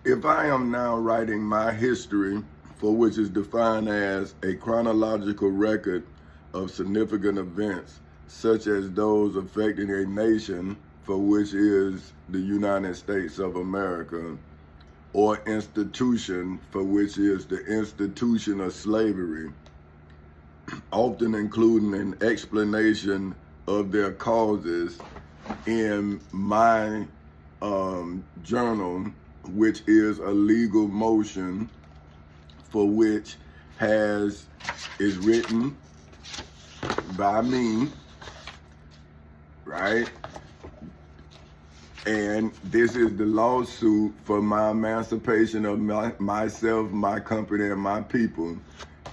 If I am now writing my history, for which is defined as a chronological record of significant events, such as those affecting a nation, for which is the United States of America, or institution, for which is the institution of slavery, often including an explanation of their causes in my journal, which is a legal motion for which is written by me, right? And this is the lawsuit for my emancipation of myself, my company, and my people.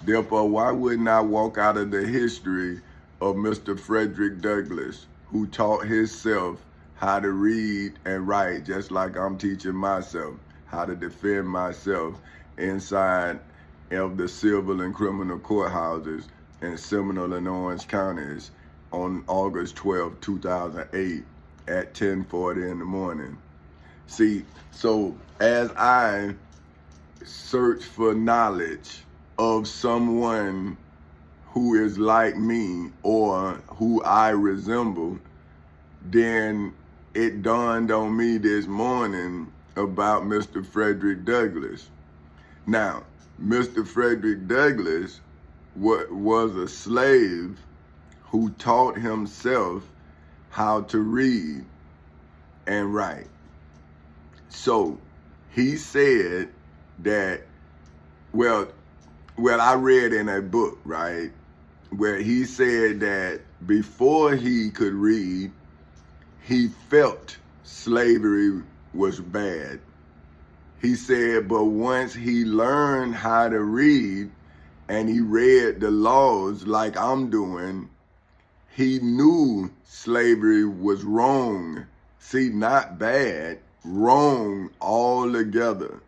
Therefore, why wouldn't I walk out of the history of Mr. Frederick Douglass, who taught himself how to read and write, just like I'm teaching myself how to defend myself inside of the civil and criminal courthouses in Seminole and Orange counties on August 12, 2008 at 10:40 in the morning. See, so as I search for knowledge of someone who is like me or who I resemble, then it dawned on me this morning about Mr. Frederick Douglass. Now, Mr. Frederick Douglass was a slave who taught himself how to read and write. So he said that, well, I read in a book, right, where he said that before he could read, he felt slavery was bad. He said, but once he learned how to read and he read the laws like I'm doing, he knew slavery was wrong. See, not bad, wrong altogether.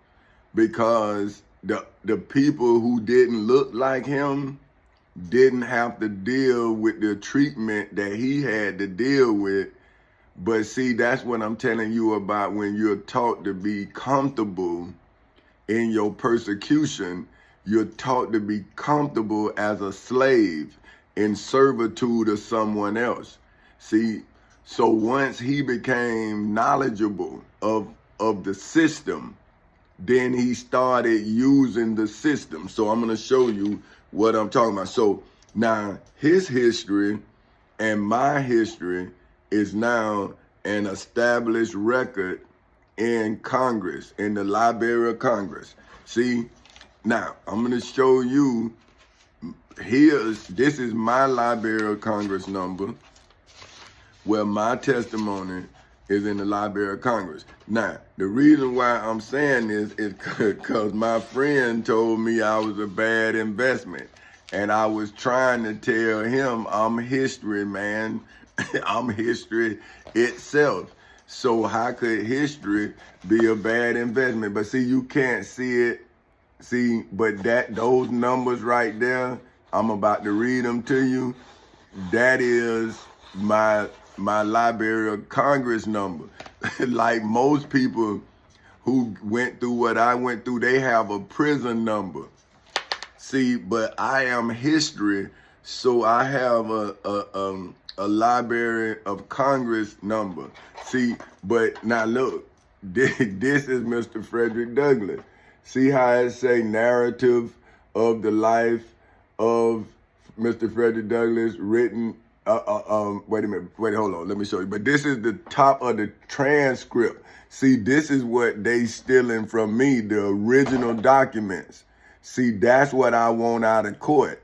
Because the people who didn't look like him didn't have to deal with the treatment that he had to deal with. But see, that's what I'm telling you about when you're taught to be comfortable in your persecution. You're taught to be comfortable as a slave in servitude of someone else. See, so once he became knowledgeable of the system, then he started using the system. So I'm going to show you what I'm talking about. So now his history and my history is now an established record in Congress, in the Library of Congress. See, now I'm going to show you, this is my Library of Congress number, where my testimony is in the Library of Congress. Now, the reason why I'm saying this is because my friend told me I was a bad investment. And I was trying to tell him I'm history, man. I'm history itself. So how could history be a bad investment? But see, you can't see it. See, but those numbers right there, I'm about to read them to you. That is my Library of Congress number. Like most people who went through what I went through, they have a prison number. See, but I am history, so I have a Library of Congress number. See, but now look, this is Mr. Frederick Douglass. See how it say narrative of the life of Mr. Frederick Douglass written, wait a minute, hold on, let me show you. But this is the top of the transcript. See, this is what they stealing from me, the original documents. See, that's what I want out of court,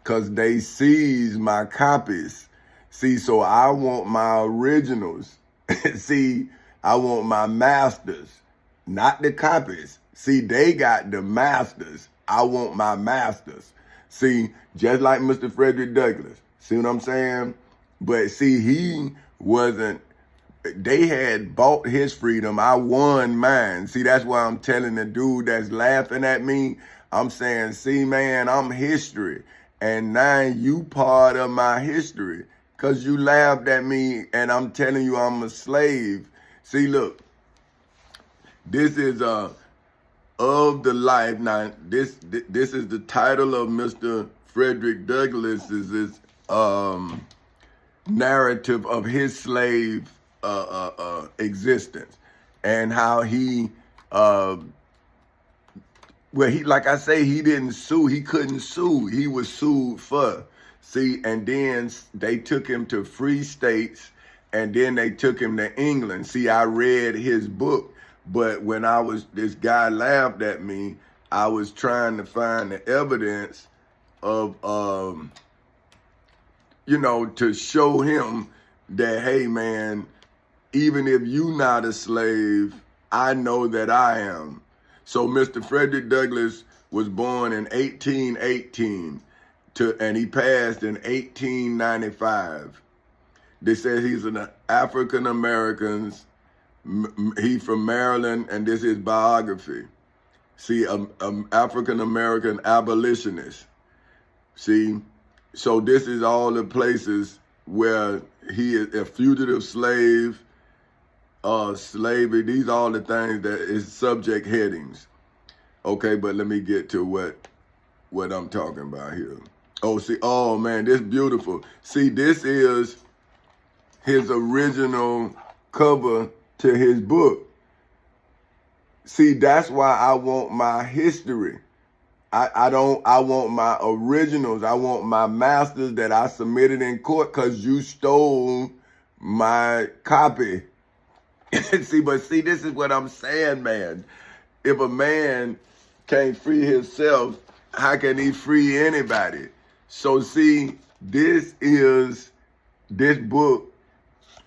because they seized my copies. See, so I want my originals. See, I want my masters, not the copies. See, they got the masters. I want my masters. See, just like Mr. Frederick Douglass. See what I'm saying? But see, he wasn't, they had bought his freedom. I won mine. See, that's why I'm telling the dude that's laughing at me, I'm saying, see, man, I'm history. And now you part of my history. Because you laughed at me and I'm telling you I'm a slave. See, look, this is of the life. Now, this is the title of Mr. Frederick Douglass's narrative of his slave existence, and how he, like I say, he didn't sue. He couldn't sue. He was sued for. See, and then they took him to free states, and then they took him to England. See, I read his book, but when this guy laughed at me, I was trying to find the evidence of, to show him that, hey, man, even if you not a slave, I know that I am. So Mr. Frederick Douglass was born in 1818 and he passed in 1895. They said he's an African American. He from Maryland, and this is biography. See, African American abolitionist. See, so this is all the places where he is a fugitive slave, slavery. These are all the things that is subject headings. Okay, but let me get to what I'm talking about here. Oh, see, oh man, this is beautiful. See, this is his original cover to his book. See, that's why I want my history. I want my originals. I want my masters that I submitted in court because you stole my copy. See, this is what I'm saying, man. If a man can't free himself, how can he free anybody? So see, this book,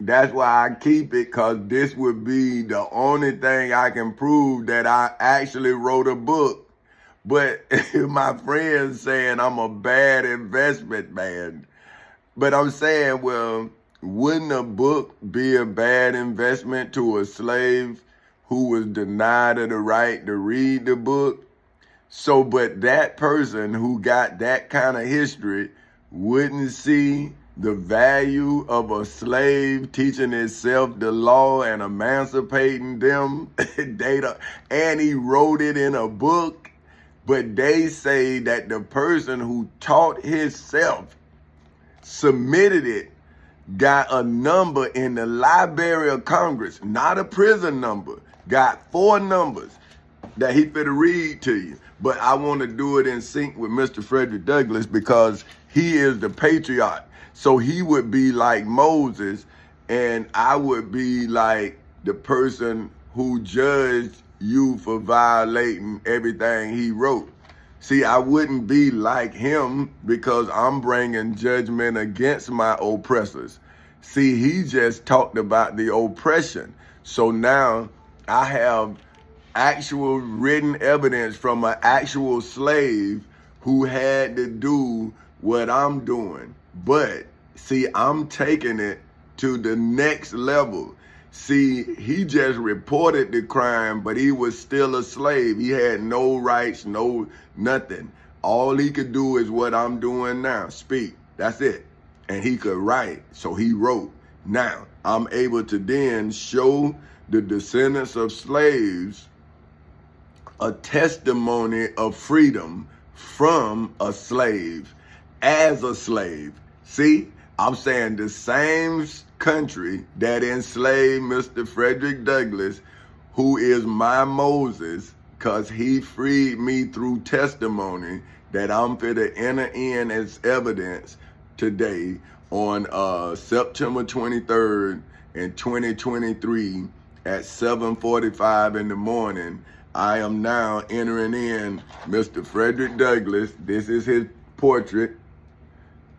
that's why I keep it, because this would be the only thing I can prove that I actually wrote a book. But my friends saying I'm a bad investment man. But I'm saying, well, wouldn't a book be a bad investment to a slave who was denied of the right to read the book? So, but that person who got that kind of history wouldn't see the value of a slave teaching itself the law and emancipating them. And he wrote it in a book. But they say that the person who taught himself, submitted it, got a number in the Library of Congress, not a prison number, got 4 numbers that he finna read to you. But I want to do it in sync with Mr. Frederick Douglass because he is the patriarch. So he would be like Moses, and I would be like the person who judged you for violating everything he wrote. See, I wouldn't be like him because I'm bringing judgment against my oppressors. See, he just talked about the oppression. So now I have actual written evidence from an actual slave who had to do what I'm doing. But see, I'm taking it to the next level. See, he just reported the crime, but he was still a slave. He had no rights, no nothing. All he could do is what I'm doing now, speak. That's it. And he could write, so he wrote. Now, I'm able to then show the descendants of slaves a testimony of freedom from a slave, as a slave. See, I'm saying the same country that enslaved Mr. Frederick Douglass, who is my Moses, because he freed me through testimony that I'm fit to enter in as evidence today on September 23rd in 2023 at 7:45 in the morning. I am now entering in Mr. Frederick Douglass. This is his portrait.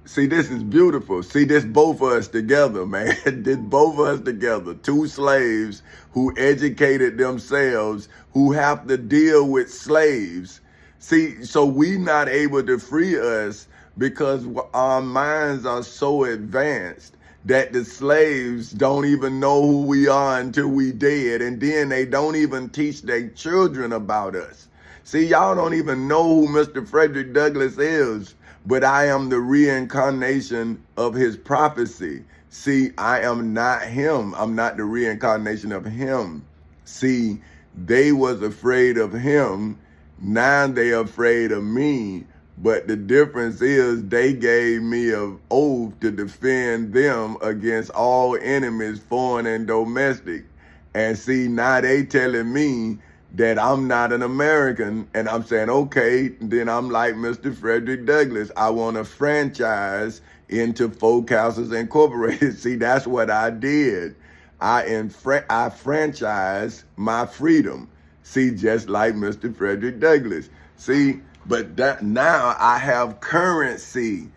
See, this is beautiful. See, this both of us together, man. This both of us together. 2 slaves who educated themselves, who have to deal with slaves. See, so we not able to free us because our minds are so advanced that the slaves don't even know who we are until we dead. And then they don't even teach their children about us. See, y'all don't even know who Mr. Frederick Douglass is. But I am the reincarnation of his prophecy. See, I am not him. I'm not the reincarnation of him. See, They was afraid of him. Now they afraid of me. But the difference is they gave me an oath to defend them against all enemies, foreign and domestic. And see, now they telling me that I'm not an American. And I'm saying, okay, then I'm like Mr. Frederick Douglass. I want to franchise into Folk Houses Incorporated. See, that's what I did. I franchised my freedom. See, just like Mr. Frederick Douglass. See, but that now I have currency.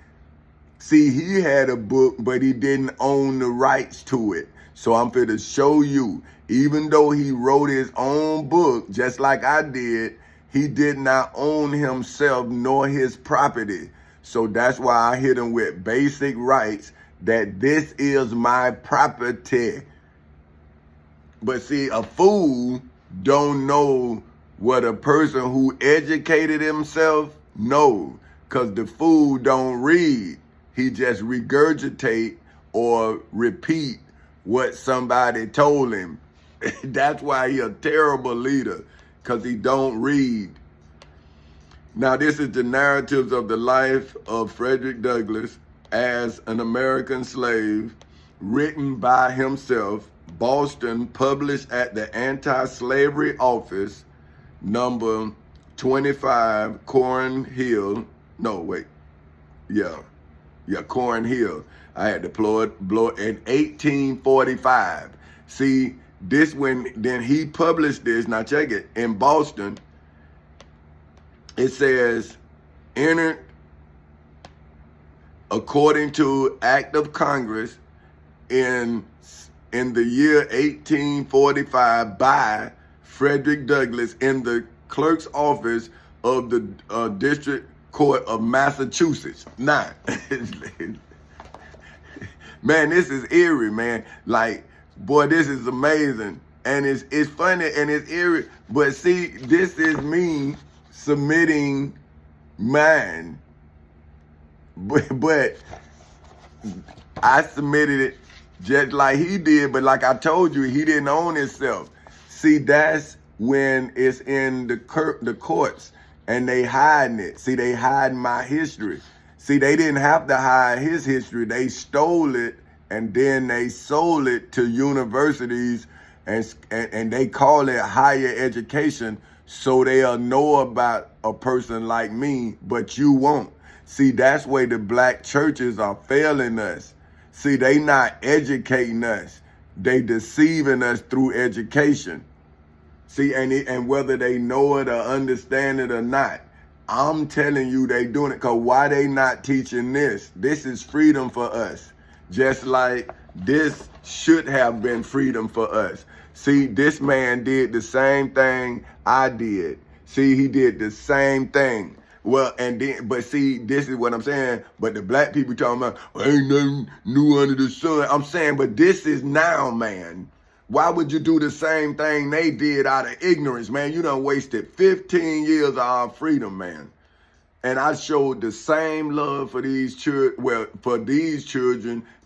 See, he had a book, but he didn't own the rights to it. So I'm going to show you, even though he wrote his own book, just like I did, he did not own himself nor his property. So that's why I hit him with basic rights, that this is my property. But see, a fool don't know what a person who educated himself know, because the fool don't read. He just regurgitate or repeat what somebody told him. That's why he a terrible leader, because he don't read. Now, this is the narratives of the life of Frederick Douglass as an American slave, written by himself, Boston, published at the Anti-Slavery Office, number 25, Corn Hill. Corn Hill. I had to blow it in 1845. See, then he published this. Now check it. In Boston, it says, entered according to Act of Congress in the year 1845 by Frederick Douglass in the clerk's office of the District Court of Massachusetts. Now, man, this is eerie, man. Like, boy, this is amazing. And it's funny and it's eerie. But see, this is me submitting mine. But I submitted it just like he did, but like I told you, he didn't own himself. See, that's when it's in the courts and they hiding it. See, they hiding my history. See, they didn't have to hide his history. They stole it and then they sold it to universities and they call it higher education, so they'll know about a person like me, but you won't. See, that's where the black churches are failing us. See, they not educating us. They deceiving us through education. See, and whether they know it or understand it or not, I'm telling you they doing it, because why they not teaching this? This is freedom for us. Just like this should have been freedom for us. See, this man did the same thing I did. See, he did the same thing. Well, and then, but see, this is what I'm saying. But the black people talking about, ain't nothing new under the sun. I'm saying, but this is now, man. Why would you do the same thing they did out of ignorance, man? You done wasted 15 years of our freedom, man. And I showed the same love for these children,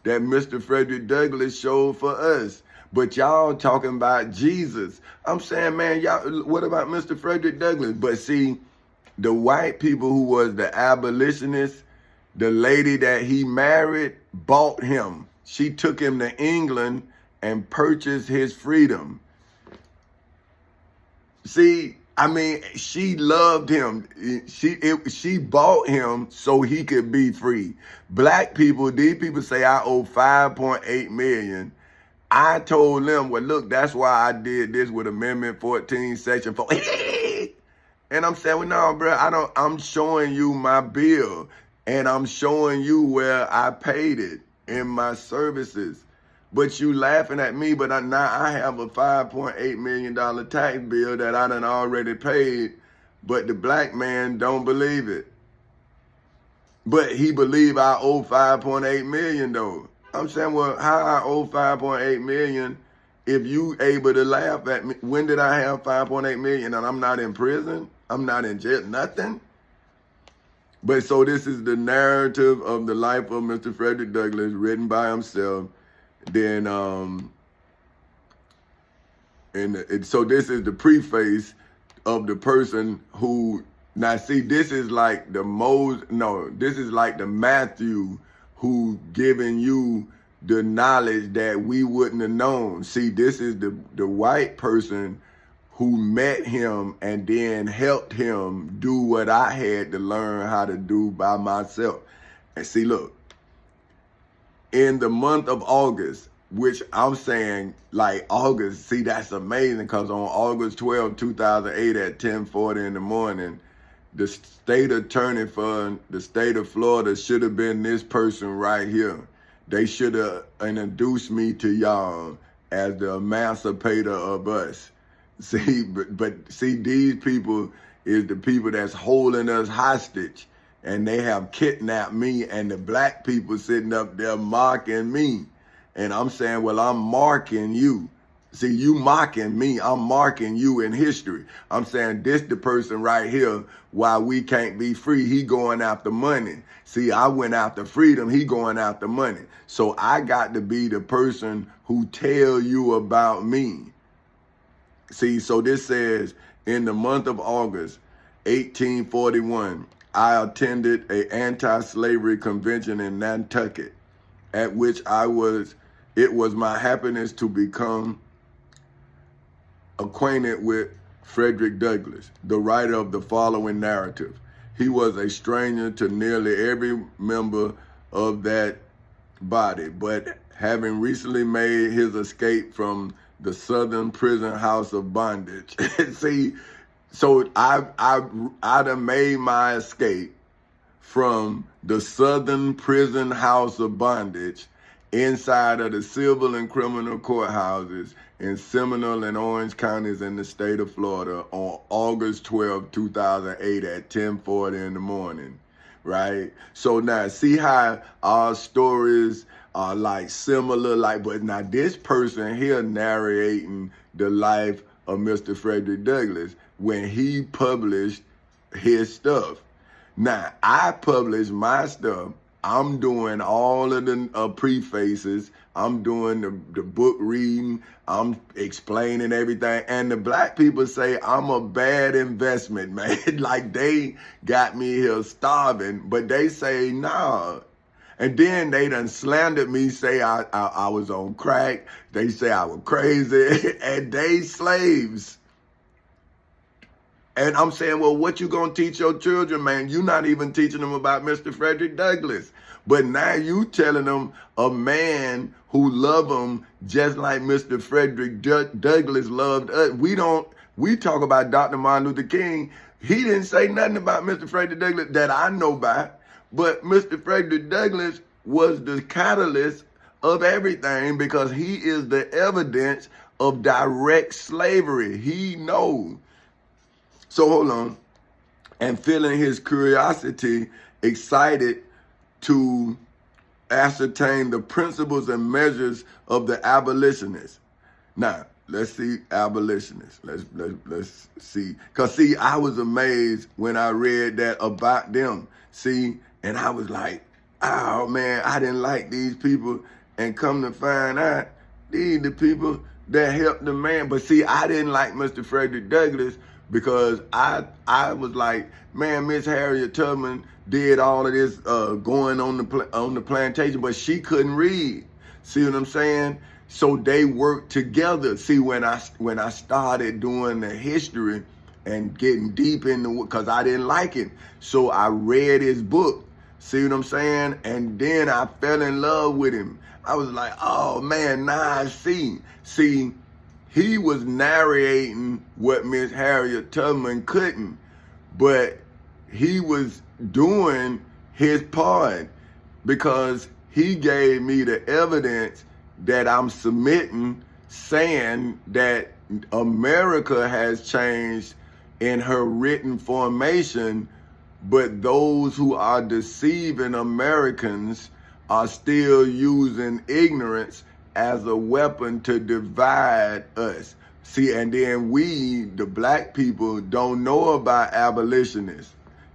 that Mr. Frederick Douglass showed for us. But y'all talking about Jesus. I'm saying, man, y'all, what about Mr. Frederick Douglass? But see, the white people who was the abolitionists, the lady that he married bought him. She took him to England and purchased his freedom. See, I mean, she loved him. She bought him so he could be free. Black people, these people say I owe $5.8 million. I told them, well, look, that's why I did this with Amendment 14, Section 4. And I'm saying, well, no, bro, I'm showing you my bill, and I'm showing you where I paid it in my services. But you laughing at me, but now I have a $5.8 million tax bill that I done already paid, but the black man don't believe it. But he believe I owe $5.8 million though. I'm saying, well, how I owe $5.8 million if you able to laugh at me? When did I have $5.8 million and I'm not in prison? I'm not in jail, nothing. But so this is the narrative of the life of Mr. Frederick Douglass, written by himself. Then so this is the preface of the person who, now see, this is like this is like the Matthew who giving you the knowledge that we wouldn't have known. See, this is the white person who met him and then helped him do what I had to learn how to do by myself. And see, look, in the month of August, which I'm saying like August, see, that's amazing, because on August 12, 2008 at 10:40 in the morning, the state attorney for the state of Florida should have been this person right here. They should have introduced me to y'all as the emancipator of us. See, but see, these people is the people that's holding us hostage, and they have kidnapped me, and the black people sitting up there mocking me. And I'm saying, well, I'm marking you. See, you mocking me, I'm marking you in history. I'm saying this the person right here, why we can't be free. He going after money. See, I went after freedom, he going after money. So I got to be the person who tell you about me. See, so this says, in the month of August, 1841, I attended an anti-slavery convention in Nantucket, at which it was my happiness to become acquainted with Frederick Douglass, the writer of the following narrative. He was a stranger to nearly every member of that body, but having recently made his escape from the Southern prison house of bondage. See, so I'd have made my escape from the Southern prison house of bondage inside of the civil and criminal courthouses in Seminole and Orange counties in the state of Florida on August 12, 2008 at 10:40 in the morning, right? So now see how our stories are like similar, but now this person here narrating the life of Mr. Frederick Douglass when he published his stuff. Now, I published my stuff. I'm doing all of the prefaces. I'm doing the book reading. I'm explaining everything. And the black people say I'm a bad investment, man. Like they got me here starving, but they say, nah. And then they done slandered me, say I was on crack. They say I was crazy, and they slaves. And I'm saying, well, what you gonna teach your children, man? You're not even teaching them about Mr. Frederick Douglass. But now you telling them a man who loved them just like Mr. Frederick Douglass loved us. We talk about Dr. Martin Luther King. He didn't say nothing about Mr. Frederick Douglass that I know by. But Mr. Frederick Douglass was the catalyst of everything, because he is the evidence of direct slavery. He knows. So hold on. And feeling his curiosity, excited to ascertain the principles and measures of the abolitionists. Now, let's see abolitionists. Let's see. Because, see, I was amazed when I read that about them. See, and I was like, oh, man, I didn't like these people. And come to find out, these the people that helped the man. But, see, I didn't like Mr. Frederick Douglass because I was like, man, Miss Harriet Tubman did all of this going on the plantation, but she couldn't read. See what I'm saying? So they worked together. See, when I started doing the history and getting deep into it, because I didn't like it, so I read his book. See what I'm saying? And then I fell in love with him. I was like, oh man, now I see. See, he was narrating what Miss Harriet Tubman couldn't, but he was doing his part because he gave me the evidence that I'm submitting, saying that America has changed in her written formation, but those who are deceiving Americans are still using ignorance as a weapon to divide us. See, and then we, the black people, don't know about abolitionists.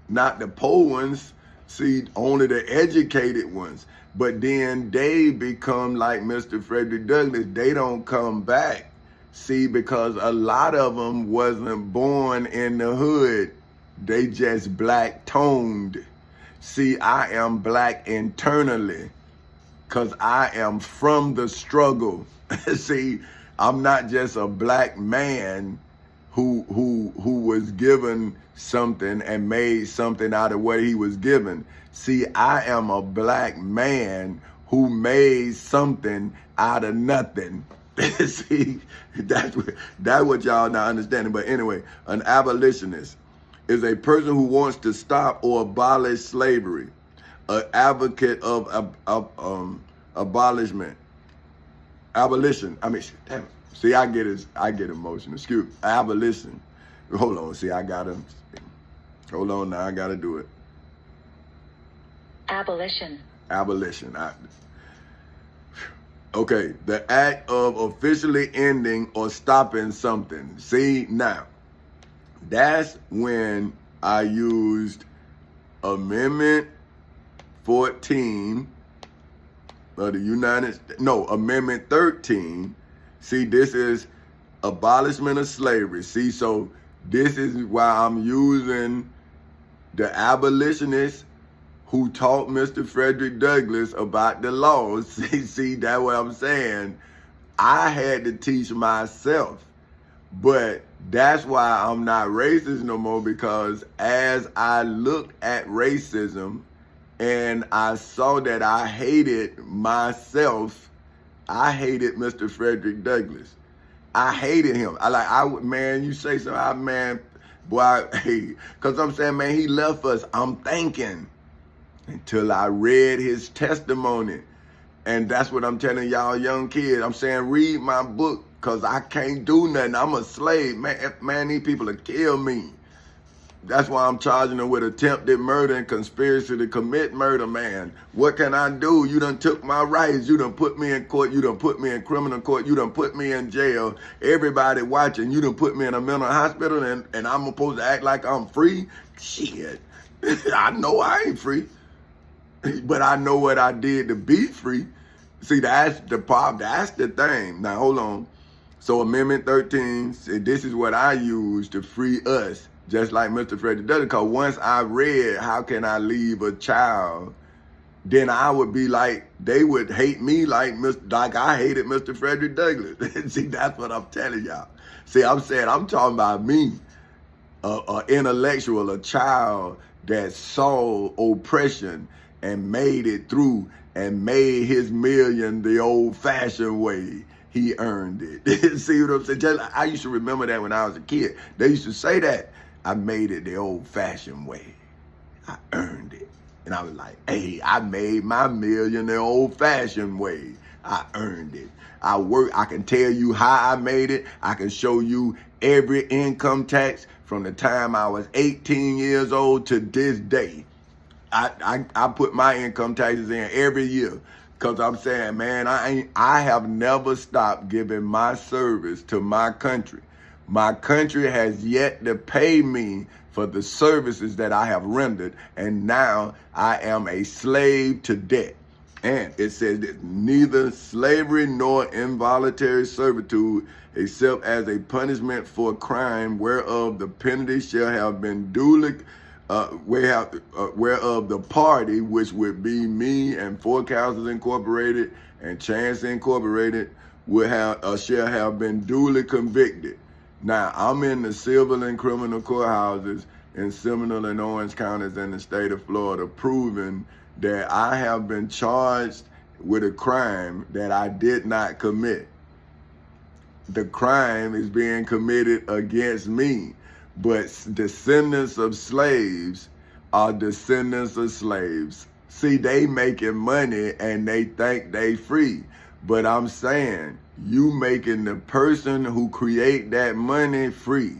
Not the poor ones, see, only the educated ones. But then they become like Mr. Frederick Douglass. They don't come back. See, because a lot of them wasn't born in the hood. They just black toned. See, I am black internally because I am from the struggle. See, I'm not just a black man who was given something and made something out of what he was given. See, I am a black man who made something out of nothing. See, that's what y'all not understanding. But anyway, an abolitionist is a person who wants to stop or abolish slavery, an advocate of abolishment, abolition. I mean, damn it. See, I get emotional. Excuse me. Abolition. Hold on. See, hold on now. I gotta do it. Abolition. Abolition. Okay, the act of officially ending or stopping something. See, now, that's when I used Amendment 14 of the Amendment 13. See, this is abolishment of slavery. See, so this is why I'm using the abolitionist who taught Mr. Frederick Douglass about the laws. See, that's what I'm saying. I had to teach myself. But that's why I'm not racist no more, because as I looked at racism and I saw that I hated myself, I hated Mr. Frederick Douglass. I hated him. Man, you say so, man, boy, hey, because I'm saying, man, he left us. I'm thinking until I read his testimony. And that's what I'm telling y'all young kids. I'm saying, read my book, because I can't do nothing. I'm a slave. Man, these people will kill me. That's why I'm charging them with attempted murder and conspiracy to commit murder, man. What can I do? You done took my rights. You done put me in court. You done put me in criminal court. You done put me in jail. Everybody watching. You done put me in a mental hospital, and I'm supposed to act like I'm free? Shit. I know I ain't free. But I know what I did to be free. See, that's the problem. That's the thing. Now, hold on. So Amendment 13, this is what I use to free us, just like Mr. Frederick Douglass. Because once I read, how can I leave a child, then I would be like, they would hate me like I hated Mr. Frederick Douglass. See, that's what I'm telling y'all. See, I'm talking about me, an intellectual, a child that saw oppression and made it through and made his million the old-fashioned way. He earned it. See what I'm saying? I used to remember that when I was a kid. They used to say that. I made it the old-fashioned way. I earned it. And I was like, hey, I made my million the old-fashioned way. I earned it. I can tell you how I made it. I can show you every income tax from the time I was 18 years old to this day. I put my income taxes in every year. Because I'm saying, man, I have never stopped giving my service to my country. My country has yet to pay me for the services that I have rendered, and now I am a slave to debt. And it says that neither slavery nor involuntary servitude, except as a punishment for crime whereof the penalty shall have been duly whereof the party, which would be me and Four Councils Incorporated and Chance Incorporated, shall have been duly convicted. Now, I'm in the civil and criminal courthouses in Seminole and Orange counties in the state of Florida, proving that I have been charged with a crime that I did not commit. The crime is being committed against me. But descendants of slaves are descendants of slaves. See, they making money and they think they free. But I'm saying, you making the person who create that money free.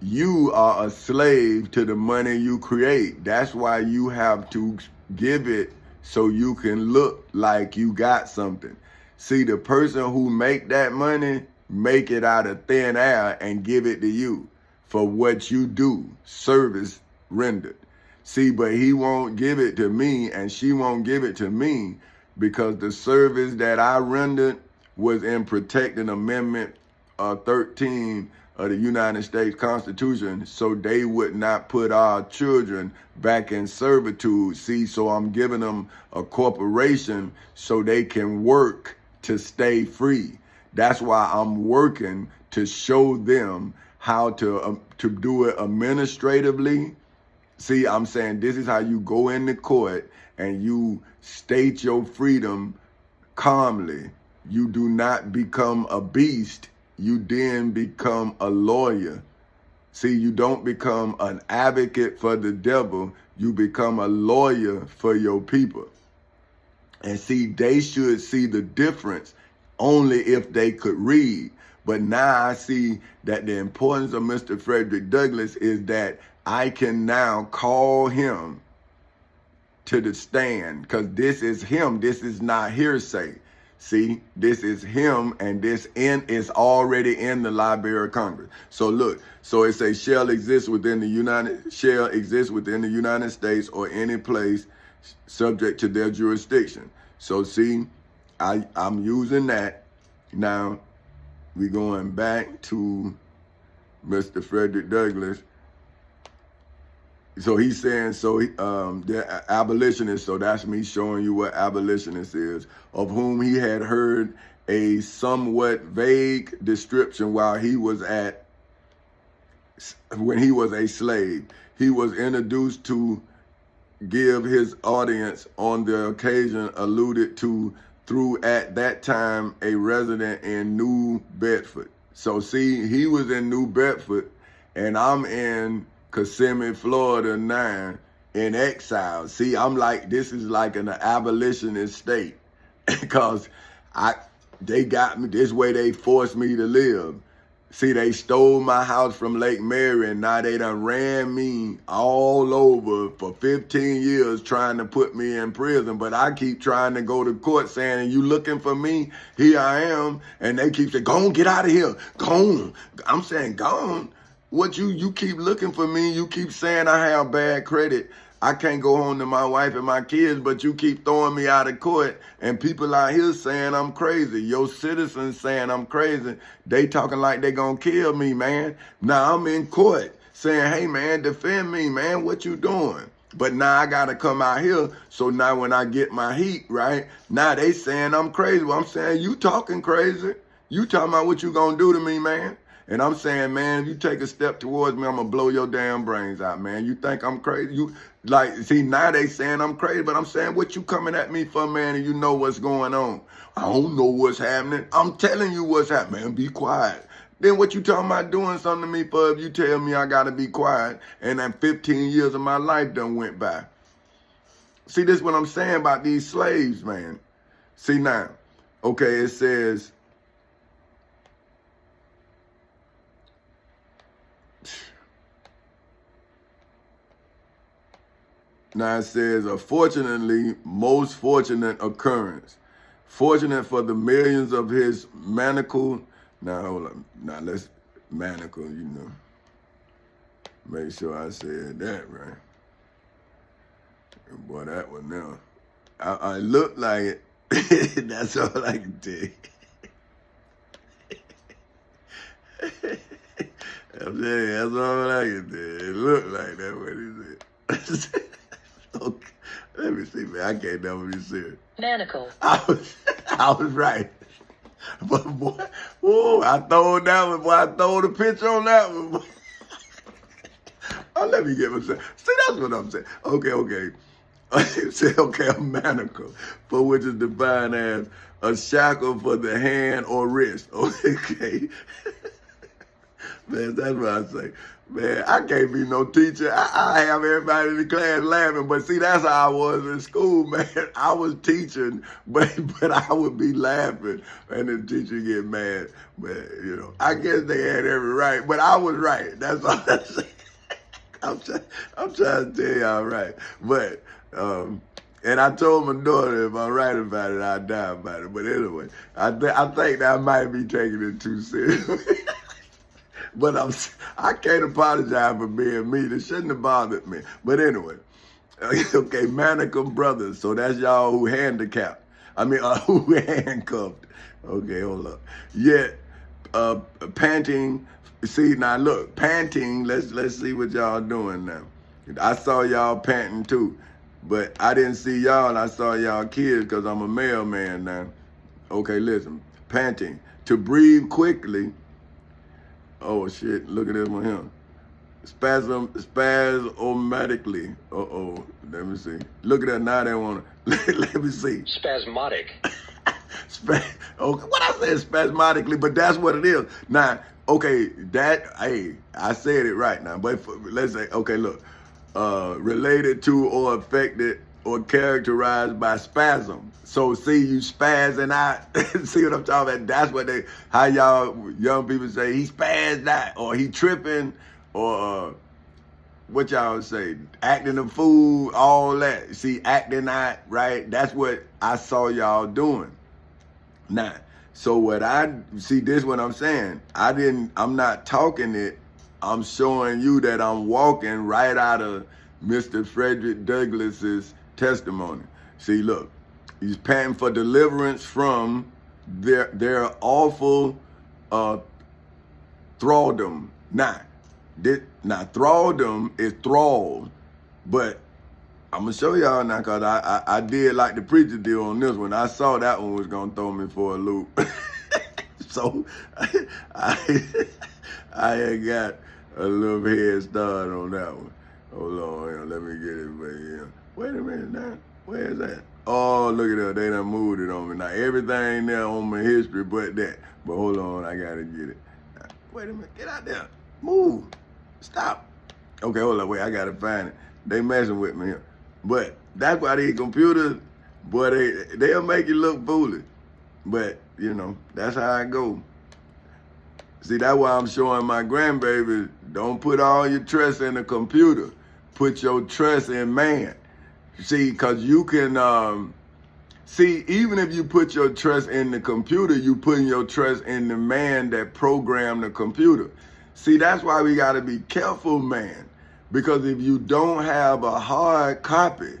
You are a slave to the money you create. That's why you have to give it so you can look like you got something. See, the person who make that money, make it out of thin air and give it to you for what you do, service rendered. See, but he won't give it to me and she won't give it to me because the service that I rendered was in protecting Amendment 13 of the United States Constitution, so they would not put our children back in servitude. See, so I'm giving them a corporation so they can work to stay free. That's why I'm working to show them how to do it administratively. See, I'm saying this is how you go into court and you state your freedom calmly. You do not become a beast. You then become a lawyer. See, you don't become an advocate for the devil. You become a lawyer for your people. And see, they should see the difference only if they could read. But now I see that the importance of Mr. Frederick Douglass is that I can now call him to the stand, because this is him. This is not hearsay. See, this is him, and this is already in the Library of Congress. So look, so it says shall exist within the United States or any place subject to their jurisdiction. So see, I'm using that. Now we're going back to Mr. Frederick Douglass. So he's saying, the abolitionist, so that's me showing you what abolitionist is, of whom he had heard a somewhat vague description when he was a slave. He was introduced to give his audience on the occasion alluded to through at that time a resident in New Bedford. So see, he was in New Bedford and I'm in Kissimmee, Florida 9 in exile. See, I'm like, this is like an abolitionist state because they got me this way. They forced me to live. See, they stole my house from Lake Mary and now they done ran me all over for 15 years trying to put me in prison. But I keep trying to go to court saying, you looking for me? Here I am. And they keep saying, go on, get out of here. Go on. I'm saying, go on. What you keep looking for me, you keep saying I have bad credit. I can't go home to my wife and my kids, but you keep throwing me out of court. And people out here saying I'm crazy. Your citizens saying I'm crazy. They talking like they gonna kill me, man. Now I'm in court saying, hey, man, defend me, man. What you doing? But now I gotta come out here. So now when I get my heat, right, now they saying I'm crazy. Well, I'm saying you talking crazy. You talking about what you gonna do to me, man. And I'm saying, man, if you take a step towards me, I'm going to blow your damn brains out, man. You think I'm crazy? See, now they saying I'm crazy, but I'm saying, what you coming at me for, man, and you know what's going on? I don't know what's happening. I'm telling you what's happening, man. Be quiet. Then what you talking about doing something to me for if you tell me I got to be quiet and then 15 years of my life done went by? See, this is what I'm saying about these slaves, man. See, now, okay, it says, now it says, fortunately, most fortunate occurrence. Fortunate for the millions of his manacled, now hold on, now let's manacled, you know. Make sure I said that right. Boy, that one now. I look like it. That's all I can tell you. I'm saying, that's all I can tell you. It looked like that what he said. Okay. Let me see, man. I can't never be serious. Manacle. I was right. But boy, whoa, I throwed that one. Boy, I throw the picture on that one. Oh, let me get myself. See, that's what I'm saying. Okay. Say, okay, a manacle, for which is defined as a shackle for the hand or wrist. Okay. Man, that's what I say. Man, I can't be no teacher. I have everybody in the class laughing, but see, that's how I was in school, man. I was teaching, but I would be laughing, and the teacher get mad. But, you know, I guess they had every right, but I was right. That's all I say. I'm trying to tell y'all right. But, and I told my daughter if I'm right about it, I'll die about it. But anyway, I think that I might be taking it too seriously. But I can't apologize for being me. It shouldn't have bothered me. But anyway, okay, Manacum Brothers. So that's y'all who handicapped. Who handcuffed. Okay, hold up. Yet uh, panting. See, now look, panting, let's see what y'all doing now. I saw y'all panting too, but I didn't see y'all, I saw y'all kids because I'm a mailman now. Okay, listen, panting. To breathe quickly. Oh shit, look at this one here. Spasmodically. Uh-oh, let me see. Look at that, now they want to, let me see. Spasmodic. Okay, what I said spasmodically, but that's what it is. Now, okay, hey, I said it right now, but let's say, okay, look, related to or affected or characterized by spasm. So see, you spazzing out. See what I'm talking about? That's what how y'all young people say, he spazzed out, or he tripping, or what y'all say, acting a fool, all that. See, acting out, right? That's what I saw y'all doing. Now, so what I see, this what I'm saying. I'm not talking it. I'm showing you that I'm walking right out of Mr. Frederick Douglass's testimony. See, look, he's panting for deliverance from their awful thraldom. Now, thraldom is thrall, but I'm gonna show y'all now, cause I did like the preacher deal on this one. I saw that one was gonna throw me for a loop. So I had got a little head start on that one. Hold on, let me get it back here. Wait a minute now, where is that? Oh, look at that, they done moved it on me. Now everything there on my history but that. But hold on, I gotta get it. Wait a minute, get out there, move, stop. Okay, hold on, wait, I gotta find it. They messing with me here. But that's why these computers, boy, they'll make you look foolish. But, you know, that's how I go. See, that's why I'm showing my grandbaby, don't put all your trust in the computer. Put your trust in man. See, because you can, see, even if you put your trust in the computer, you putting your trust in the man that programmed the computer. See, that's why we got to be careful, man. Because if you don't have a hard copy,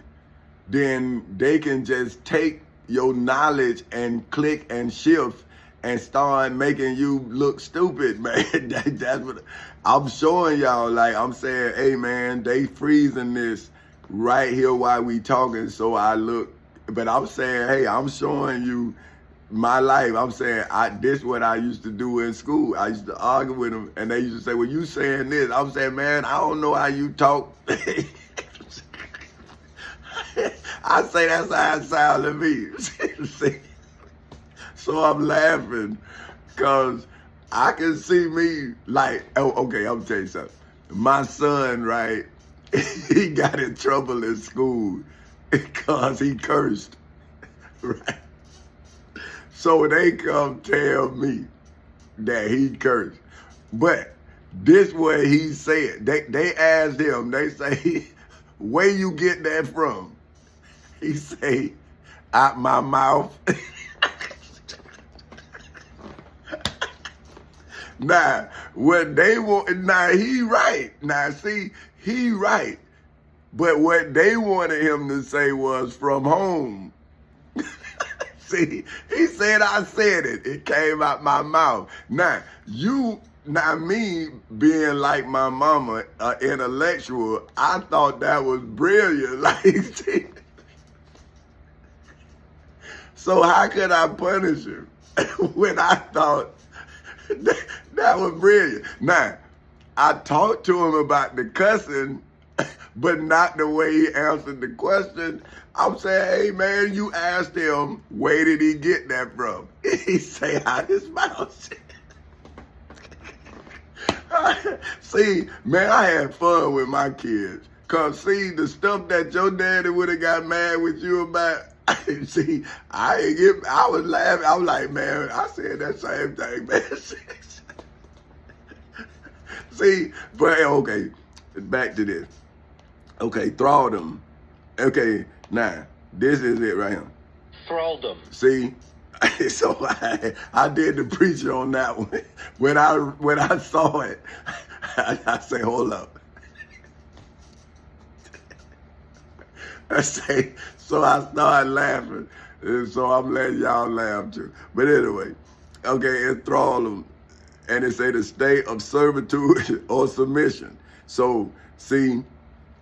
then they can just take your knowledge and click and shift and start making you look stupid, man. That's what I'm showing y'all. Like, I'm saying, hey, man, they freezing this right here while we talking, so I look. But I'm saying, hey, I'm showing you my life. I'm saying, this is what I used to do in school. I used to argue with them, and they used to say, well, you saying this. I'm saying, man, I don't know how you talk. I say that's how it sound to me. See? So I'm laughing, because I can see me like, oh, okay, I'm tell you something. My son, right, he got in trouble in school because he cursed, right? So they come tell me that he cursed. But this what he said. They asked him, they say, where you get that from? He say, out my mouth. Now, what they want, now he right. Now see, he right. But what they wanted him to say was from home. See, he said I said it. It came out my mouth. Now, me being like my mama, intellectual, I thought that was brilliant. Like, see? So how could I punish him when I thought that was brilliant? Now, I talked to him about the cussing, but not the way he answered the question. I'm saying, hey, man, you asked him, where did he get that from? He say, out his mouth. See, man, I had fun with my kids. Because, see, the stuff that your daddy would have got mad with you about, see, I was laughing. I was like, man, I said that same thing, man. See, but, okay, back to this. Okay, thraldom. Okay, now, this is it right here. Thraldom. See? So I did the preacher on that one. When I saw it, I say, hold up. I say, so I started laughing. And so I'm letting y'all laugh too. But anyway, okay, it's thraldom. and it say the state of servitude or submission. So see,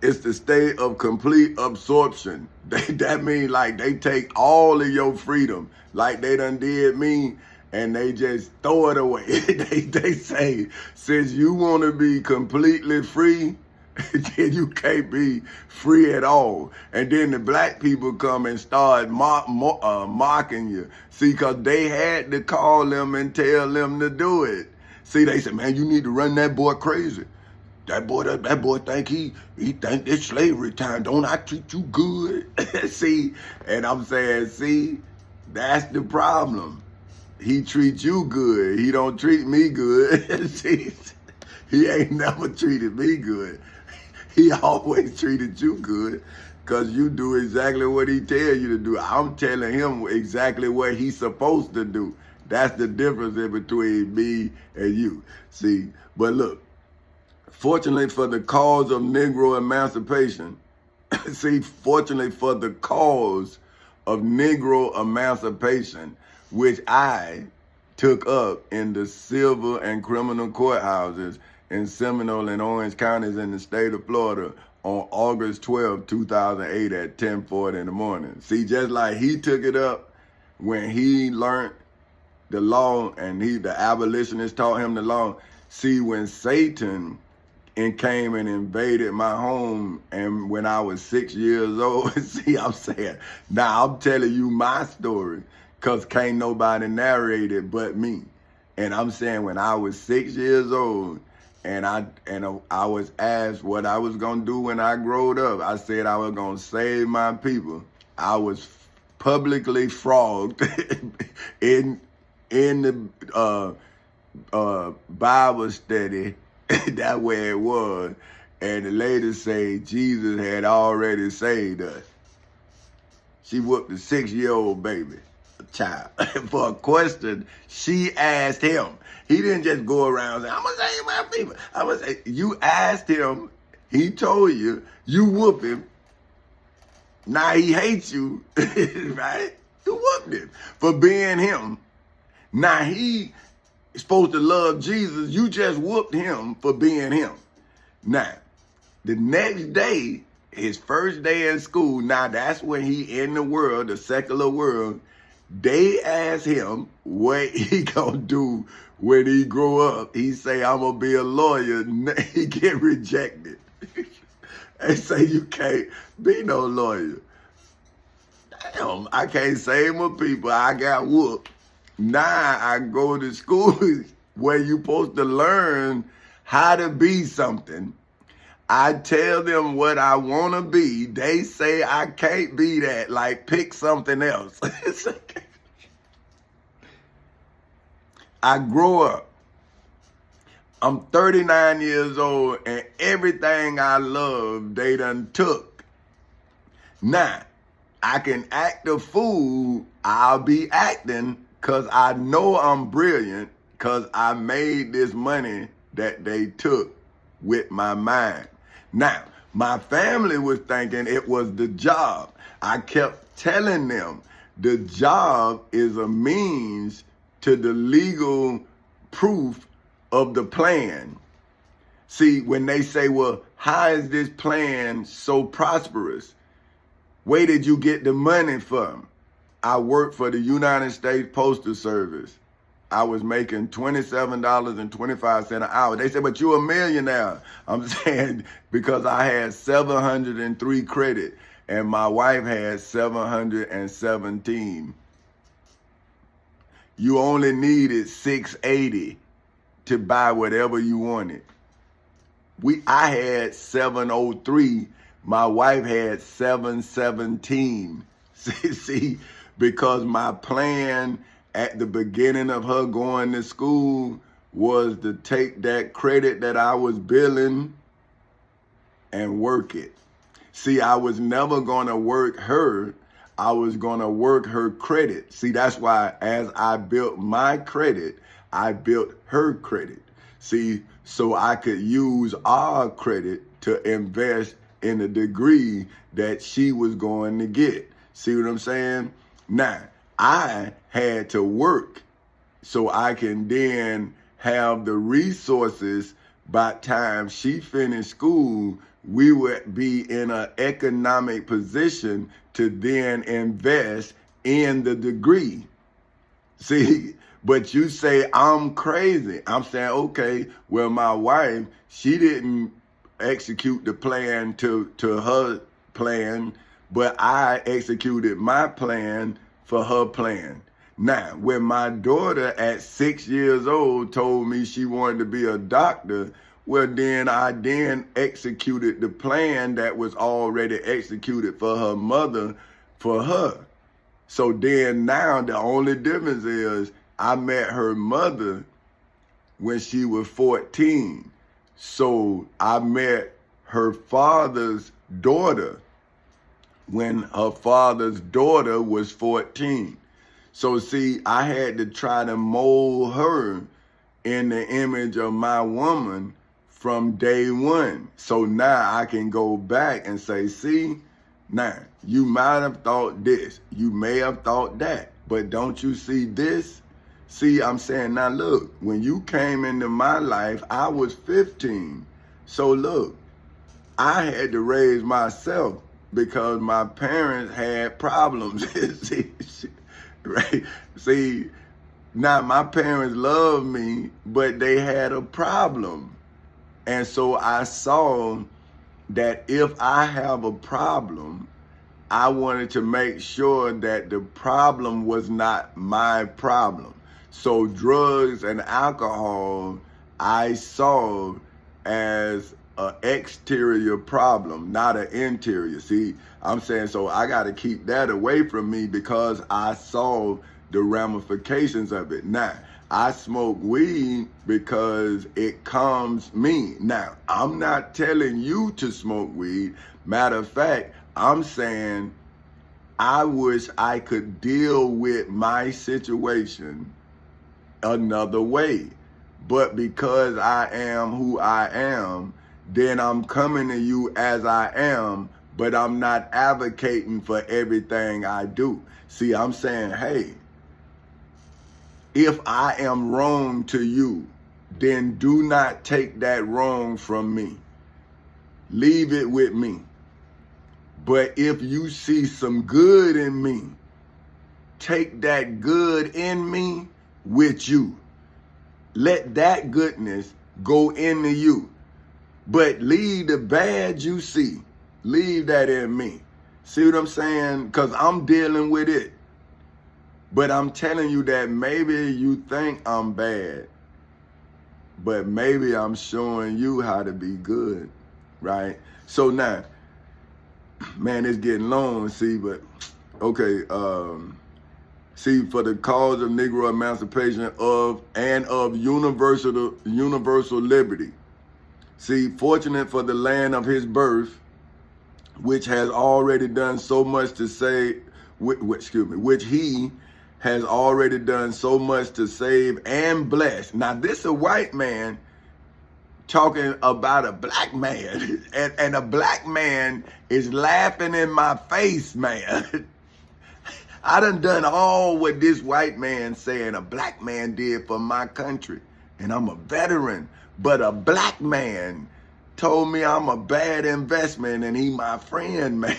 it's the state of complete absorption. That means like they take all of your freedom, like they done did me, and they just throw it away. They say, since you want to be completely free, then you can't be free at all. And then the black people come and start mocking you. See, because they had to call them and tell them to do it. See, they said, man, you need to run that boy crazy. That boy think he think this slavery time. Don't I treat you good? See, and I'm saying, see, that's the problem. He treats you good. He don't treat me good. See, he ain't never treated me good. He always treated you good because you do exactly what he tell you to do. I'm telling him exactly what he's supposed to do. That's the difference in between me and you. See, but look, fortunately for the cause of Negro emancipation, see, fortunately for the cause of Negro emancipation, which I took up in the civil and criminal courthouses in Seminole and Orange counties in the state of Florida on August 12, 2008 at 10:40 in the morning. See, just like he took it up when he learned the law and the abolitionists taught him the law. See, when Satan came and invaded my home, and when I was 6 years old, see, I'm saying, now I'm telling you my story, because can't nobody narrate it but me. And I'm saying, when I was 6 years old, and I was asked what I was gonna do when I growed up, I said I was gonna save my people. I was publicly frogged in the Bible study. That way it was. And the lady said Jesus had already saved us. She whooped a 6-year-old baby, a child, for a question she asked him. He didn't just go around saying, I'm going to save my people. I'm gonna say, you asked him, he told you, you whooped him. Now he hates you, right? You whooped him for being him. Now he supposed to love Jesus. You just whooped him for being him. Now, the next day, his first day in school, now that's when he in the world, the secular world, they asked him what he gonna do when he grow up. He say, I'm gonna be a lawyer. He get rejected. They say, you can't be no lawyer. Damn, I can't save my people. I got whooped. Now I go to school where you supposed to learn how to be something. I tell them what I want to be. They say I can't be that. Like, pick something else. I grow up. I'm 39 years old, and everything I love, they done took. Now, I can act a fool. I'll be acting because I know I'm brilliant because I made this money that they took with my mind. Now, my family was thinking it was the job. I kept telling them the job is a means to the legal proof of the plan. See, when they say, well, how is this plan so prosperous? Where did you get the money from? I worked for the United States Postal Service. I was making $27.25 an hour. They said, but you're a millionaire. I'm saying because I had 703 credit and my wife had 717. You only needed 680 to buy whatever you wanted. I had 703. My wife had 717. See, because my plan at the beginning of her going to school was to take that credit that I was billing and work it. See, I was never going to work her. I was going to work her credit. See, that's why as I built my credit, I built her credit. See, so I could use our credit to invest in a degree that she was going to get. See what I'm saying? Now, I had to work so I can then have the resources by the time she finished school, we would be in an economic position to then invest in the degree. See, but you say I'm crazy. I'm saying, okay, well, my wife, she didn't execute the plan to her plan, but I executed my plan for her plan. Now, when my daughter at 6 years old told me she wanted to be a doctor, well, then I executed the plan that was already executed for her mother for her. So then now the only difference is I met her mother when she was 14. So I met her father's daughter when her father's daughter was 14. So see, I had to try to mold her in the image of my woman from day one. So now I can go back and say, see, now you might have thought this, you may have thought that, but don't you see this? See, I'm saying, now look, when you came into my life, I was 15. So look, I had to raise myself because my parents had problems. See, right? See, now my parents loved me, but they had a problem. And so I saw that if I have a problem, I wanted to make sure that the problem was not my problem. So drugs and alcohol, I saw as an exterior problem, not an interior. See, I'm saying, so I got to keep that away from me because I saw the ramifications of it. Now, I smoke weed because it calms me. Now, I'm not telling you to smoke weed. Matter of fact, I'm saying I wish I could deal with my situation another way. But because I am who I am, then I'm coming to you as I am, but I'm not advocating for everything I do. See, I'm saying, hey, if I am wrong to you, then do not take that wrong from me. Leave it with me. But if you see some good in me, take that good in me with you. Let that goodness go into you. But leave the bad you see. Leave that in me. See what I'm saying? Because I'm dealing with it. But I'm telling you that maybe you think I'm bad, but maybe I'm showing you how to be good, right? So now, man, it's getting long, see, but okay, see, for the cause of Negro emancipation of universal liberty. See, fortunate for the land of his birth, which has already done so much to say, which he has already done so much to save and bless. Now, this is a white man talking about a black man, and a black man is laughing in my face, man. I done all what this white man saying a black man did for my country, and I'm a veteran, but a black man told me I'm a bad investment and he my friend, man.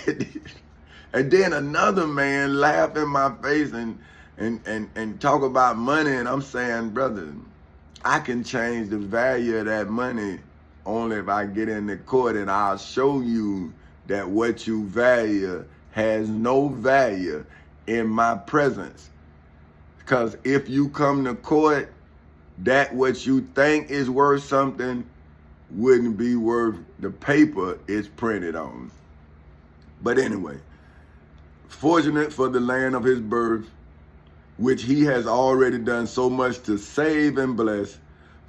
And then another man laugh in my face and talk about money, and I'm saying, brother, I can change the value of that money only if I get in the court, and I'll show you that what you value has no value in my presence. Because if you come to court, that what you think is worth something wouldn't be worth the paper it's printed on. But anyway, fortunate for the land of his birth, which he has already done so much to save and bless,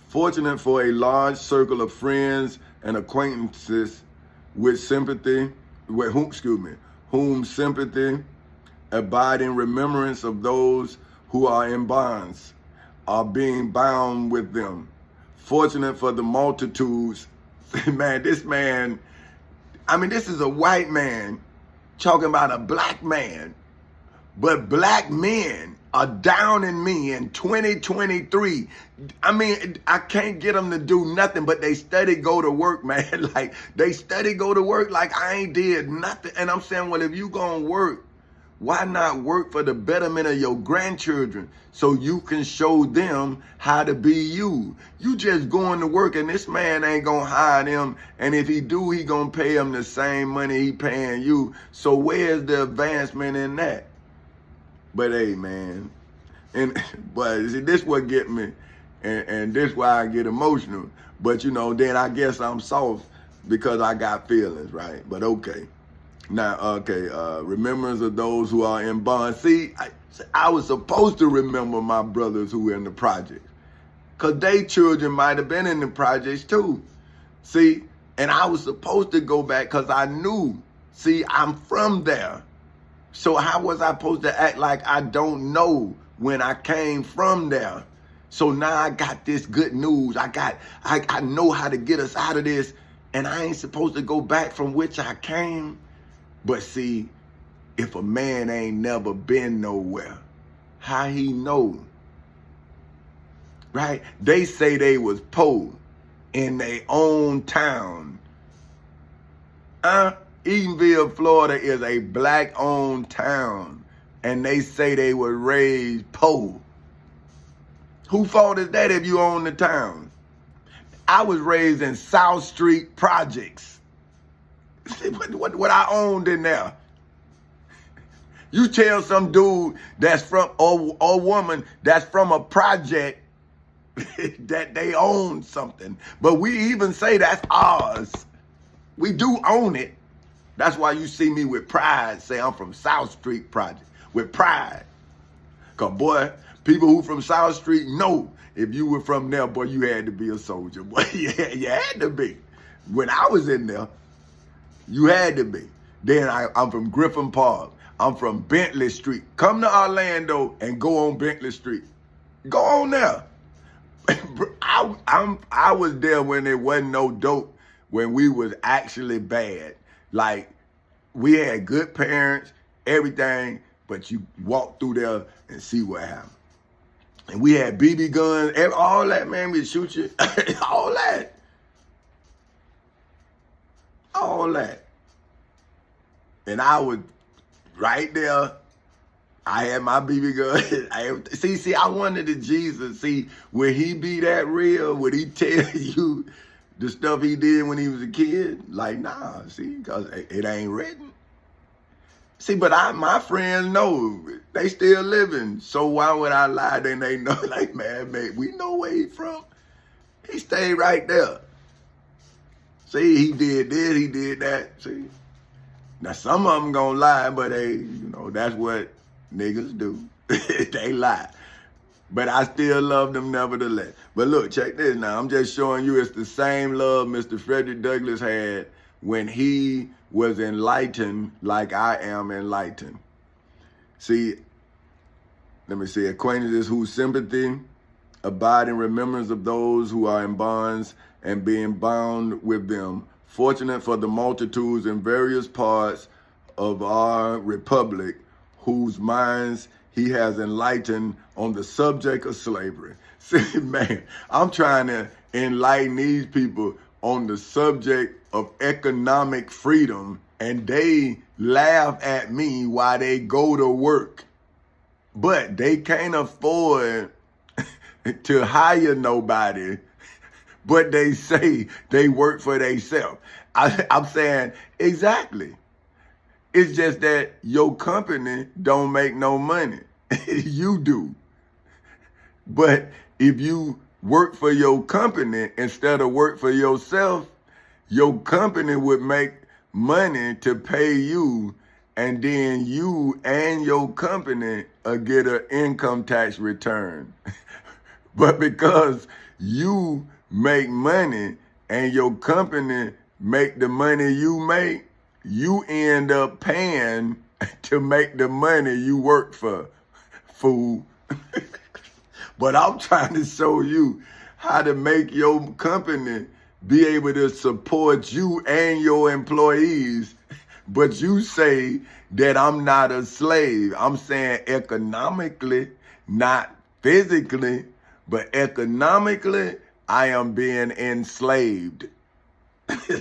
fortunate for a large circle of friends and acquaintances with sympathy, whom sympathy, abiding remembrance of those who are in bonds, are being bound with them. Fortunate for the multitudes. Man, this man, I mean, this is a white man talking about a black man But black men are downing me in 2023. I mean, I can't get them to do nothing, but they study go to work, man. Like, they study go to work like I ain't did nothing. And I'm saying, well, if you gonna work, why not work for the betterment of your grandchildren so you can show them how to be you? You just going to work and this man ain't gonna hire them. And if he do, he gonna pay him the same money he paying you. So where's the advancement in that? But hey, man, but see, this what get me, and this why I get emotional. But you know, then I guess I'm soft because I got feelings, right? But okay. Now, okay, remembrance of those who are in bond. See, I was supposed to remember my brothers who were in the projects, because they children might have been in the projects too. See, and I was supposed to go back because I knew, see, I'm from there. So how was I supposed to act like I don't know when I came from there? So now I got this good news. I know how to get us out of this, and I ain't supposed to go back from which I came. But see, if a man ain't never been nowhere, how he know? Right? They say they was poor in their own town. Eatonville, Florida is a black-owned town, and they say they were raised poor. Who fault is that if you own the town? I was raised in South Street Projects. What I owned in there? You tell some dude that's from, or woman that's from a project that they own something. But we even say that's ours. We do own it. That's why you see me with pride say I'm from South Street Project, with pride. Because, boy, people who from South Street know if you were from there, boy, you had to be a soldier. Boy, you had to be. When I was in there, you had to be. Then I'm from Griffin Park. I'm from Bentley Street. Come to Orlando and go on Bentley Street. Go on there. I was there when there wasn't no dope, when we was actually bad. Like, we had good parents, everything, but you walk through there and see what happened. And we had BB guns, all that, man, we'd shoot you, all that. All that. And I was right there. I had my BB gun. See, I wanted to Jesus. See, would he be that real? Would he tell you the stuff he did when he was a kid? Like, nah, see, because it ain't written. See, but my friends know, they still living. So why would I lie? Then they know, like, man, we know where he from. He stayed right there. See, he did this, he did that. See, now some of them gonna lie, but that's what niggas do. They lie. But I still love them nevertheless. But look, check this now. I'm just showing you it's the same love Mr. Frederick Douglass had when he was enlightened like I am enlightened. See, let me see. Acquaintances whose sympathy abide in remembrance of those who are in bonds and being bound with them. Fortunate for the multitudes in various parts of our republic whose minds he has enlightened on the subject of slavery. See, man, I'm trying to enlighten these people on the subject of economic freedom, and they laugh at me while they go to work. But they can't afford to hire nobody, but they say they work for themselves. I'm saying, exactly. It's just that your company don't make no money. You do. But if you work for your company instead of work for yourself, your company would make money to pay you, and then you and your company get an income tax return. But because you make money and your company make the money you make, you end up paying to make the money you work for, fool. But I'm trying to show you how to make your company be able to support you and your employees But you say that I'm not a slave. I'm saying economically, not physically, but economically, I am being enslaved.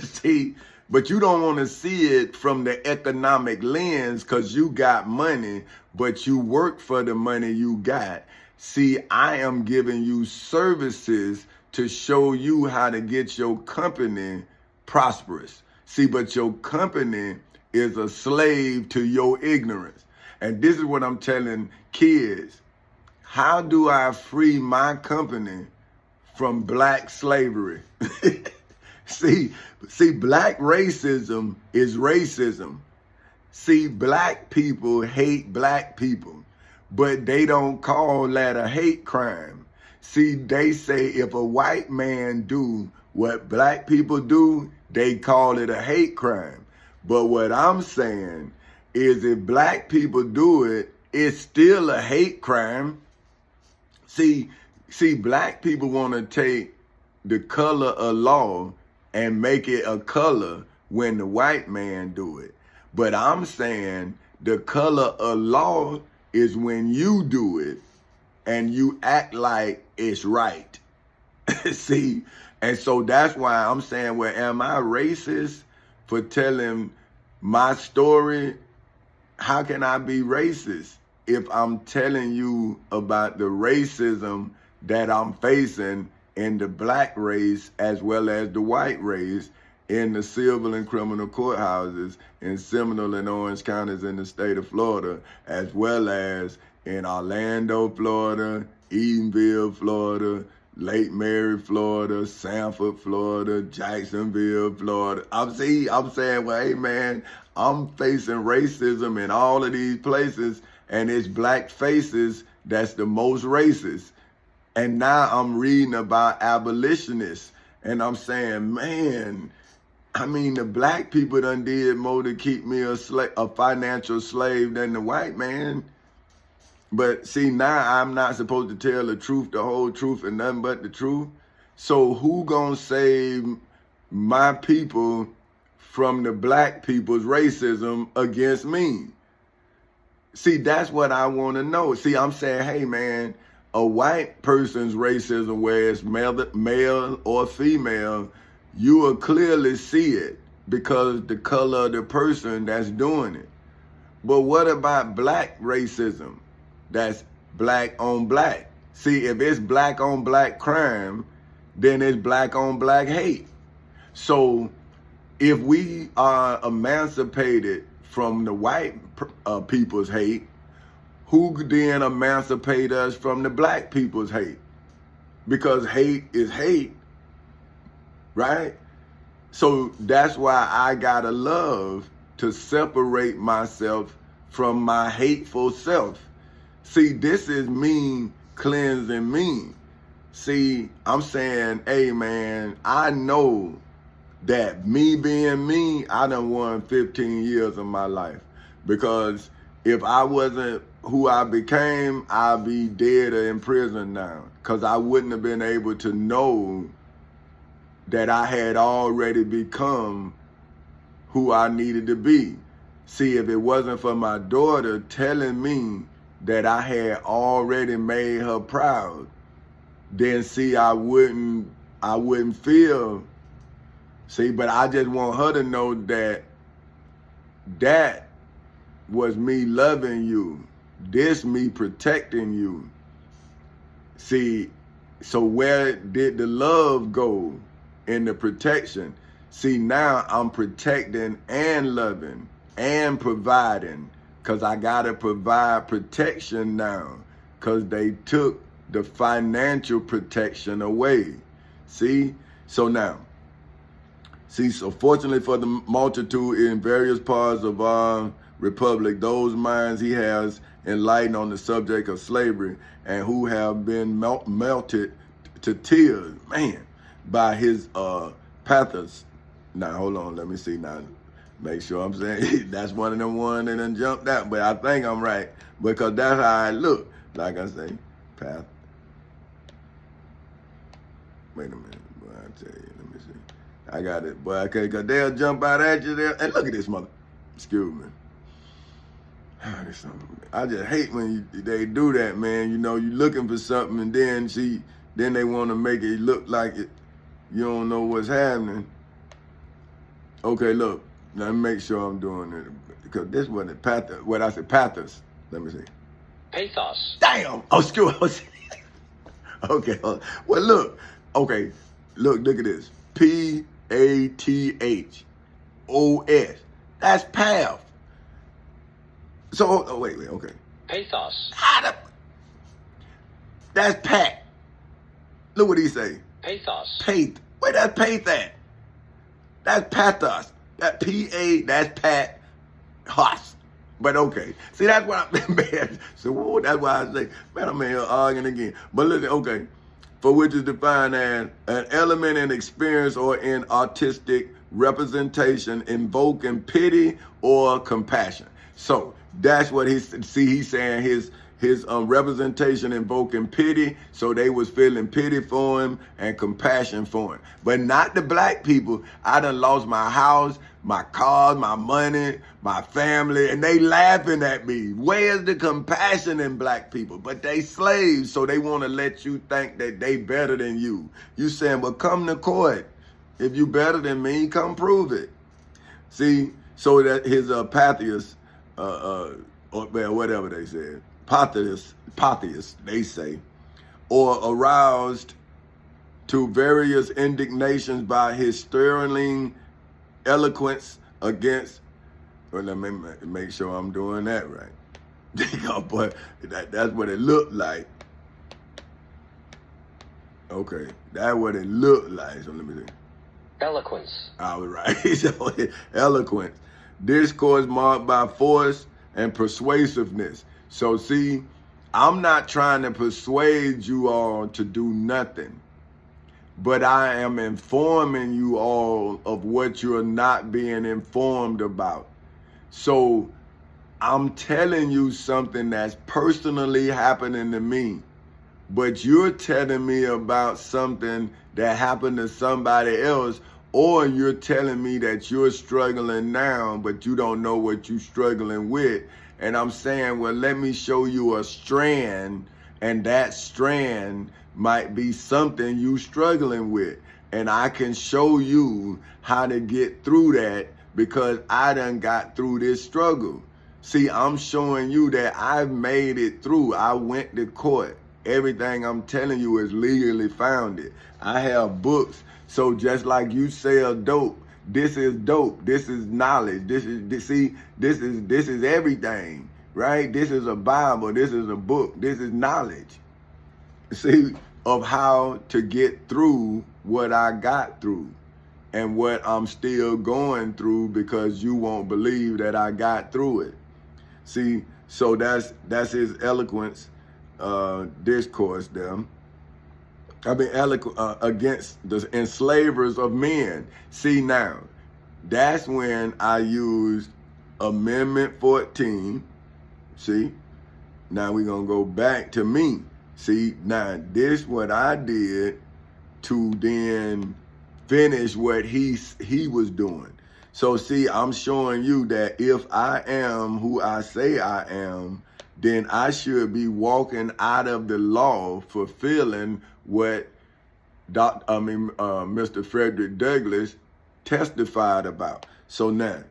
See, but you don't want to see it from the economic lens because you got money, but you work for the money you got. See, I am giving you services to show you how to get your company prosperous. See, but your company is a slave to your ignorance. And this is what I'm telling kids. How do I free my company from black slavery? See, black racism is racism. See, black people hate black people, but they don't call that a hate crime. See, they say if a white man do what black people do, they call it a hate crime. But what I'm saying is if black people do it, it's still a hate crime. See, black people want to take the color of law and make it a color when the white man do it. But I'm saying the color of law is when you do it and you act like it's right. See, and so that's why I'm saying, well, am I racist for telling my story? How can I be racist if I'm telling you about the racism that I'm facing in the black race as well as the white race in the civil and criminal courthouses in Seminole and Orange counties in the state of Florida, as well as in Orlando, Florida, Edenville, Florida, Lake Mary, Florida, Sanford, Florida, Jacksonville, Florida. I'm saying, well, hey man, I'm facing racism in all of these places, and it's black faces that's the most racist. And now I'm reading about abolitionists, and I'm saying, man, I mean, the black people done did more to keep me a financial slave than the white man. But see, now I'm not supposed to tell the truth, the whole truth, and nothing but the truth. So who gonna save my people from the black people's racism against me? See, that's what I want to know. See, I'm saying, hey, man, a white person's racism, where it's male or female, you will clearly see it because the color of the person that's doing it. But what about black racism? That's black on black. See, if it's black on black crime, then it's black on black hate. So if we are emancipated from the white people's hate, who could then emancipate us from the black people's hate? Because hate is hate, right? So that's why I gotta love to separate myself from my hateful self. See, this is me cleansing me. See, I'm saying, hey man, I know that me being me, I done won 15 years of my life. Because if I wasn't who I became, I'd be dead or in prison now. Because I wouldn't have been able to know that I had already become who I needed to be. See, if it wasn't for my daughter telling me that I had already made her proud, then see, I wouldn't feel. See, but I just want her to know that that was me loving you. This me protecting you. See, so where did the love go in the protection? See, now I'm protecting and loving and providing, because I got to provide protection now because they took the financial protection away. See? So now, see, so fortunately for the multitude in various parts of our republic, those minds he has enlightened on the subject of slavery and who have been melted to tears, man, by his pathos. Now, hold on, let me see now. Make sure I'm saying that's one of them ones that done jumped out, but I think I'm right because that's how I look. Like I say, path. Wait a minute, boy, I tell you, let me see. I got it, boy, okay, because they'll jump out at you there. And look at this mother. Excuse me. I just hate when they do that, man. You know, you looking for something and then they want to make it look like it. You don't know what's happening. Okay, look, let me make sure I'm doing it because this wasn't pathos. What I said, pathos. Let me see. Pathos. Damn. Oh, excuse me. Okay. Well, look. Okay. Look at this. Pathos. That's path. So, wait. Okay. Pathos. That's Pat. Look what he say. Pathos. Where that path at? That's pathos. That P-A, that's Pat Hoss. But okay. See, that's what I'm, man. So that's why I say, man, I'm here arguing again. But listen, okay. For which is defined as an element in experience or in artistic representation invoking pity or compassion. So that's what he's saying his representation invoking pity, so they was feeling pity for him and compassion for him. But not the black people. I done lost my house, my cars, my money, my family, and they laughing at me. Where's the compassion in black people? But they slaves, so they want to let you think that they better than you. You saying, well, come to court. If you better than me, come prove it. See, so that his Pathos, or whatever they said, Pathos, they say, or aroused to various indignations by his sterling eloquence against, well, let me make sure I'm doing that right. But that's what it looked like. Okay, that's what it looked like. So let me see. Eloquence. I was right. So, eloquence. Discourse marked by force and persuasiveness. So see, I'm not trying to persuade you all to do nothing, but I am informing you all of what you're not being informed about. So I'm telling you something that's personally happening to me, but you're telling me about something that happened to somebody else, or you're telling me that you're struggling now, but you don't know what you're struggling with. And I'm saying, well, let me show you a strand, and that strand might be something you struggling with. And I can show you how to get through that because I done got through this struggle. See, I'm showing you that I've made it through. I went to court. Everything I'm telling you is legally founded. I have books. So just like you sell dope, this is dope. This is knowledge. This is everything, right? This is a Bible. This is a book. This is knowledge. See, of how to get through what I got through and what I'm still going through because you won't believe that I got through it. See, so that's his eloquence discourse there. I mean, against the enslavers of men. See now, that's when I used Amendment 14. See, now we're going to go back to me. See, now this what I did to then finish what he was doing. So see, I'm showing you that if I am who I say I am, then I should be walking out of the law, fulfilling what Mr. Frederick Douglass testified about. So now,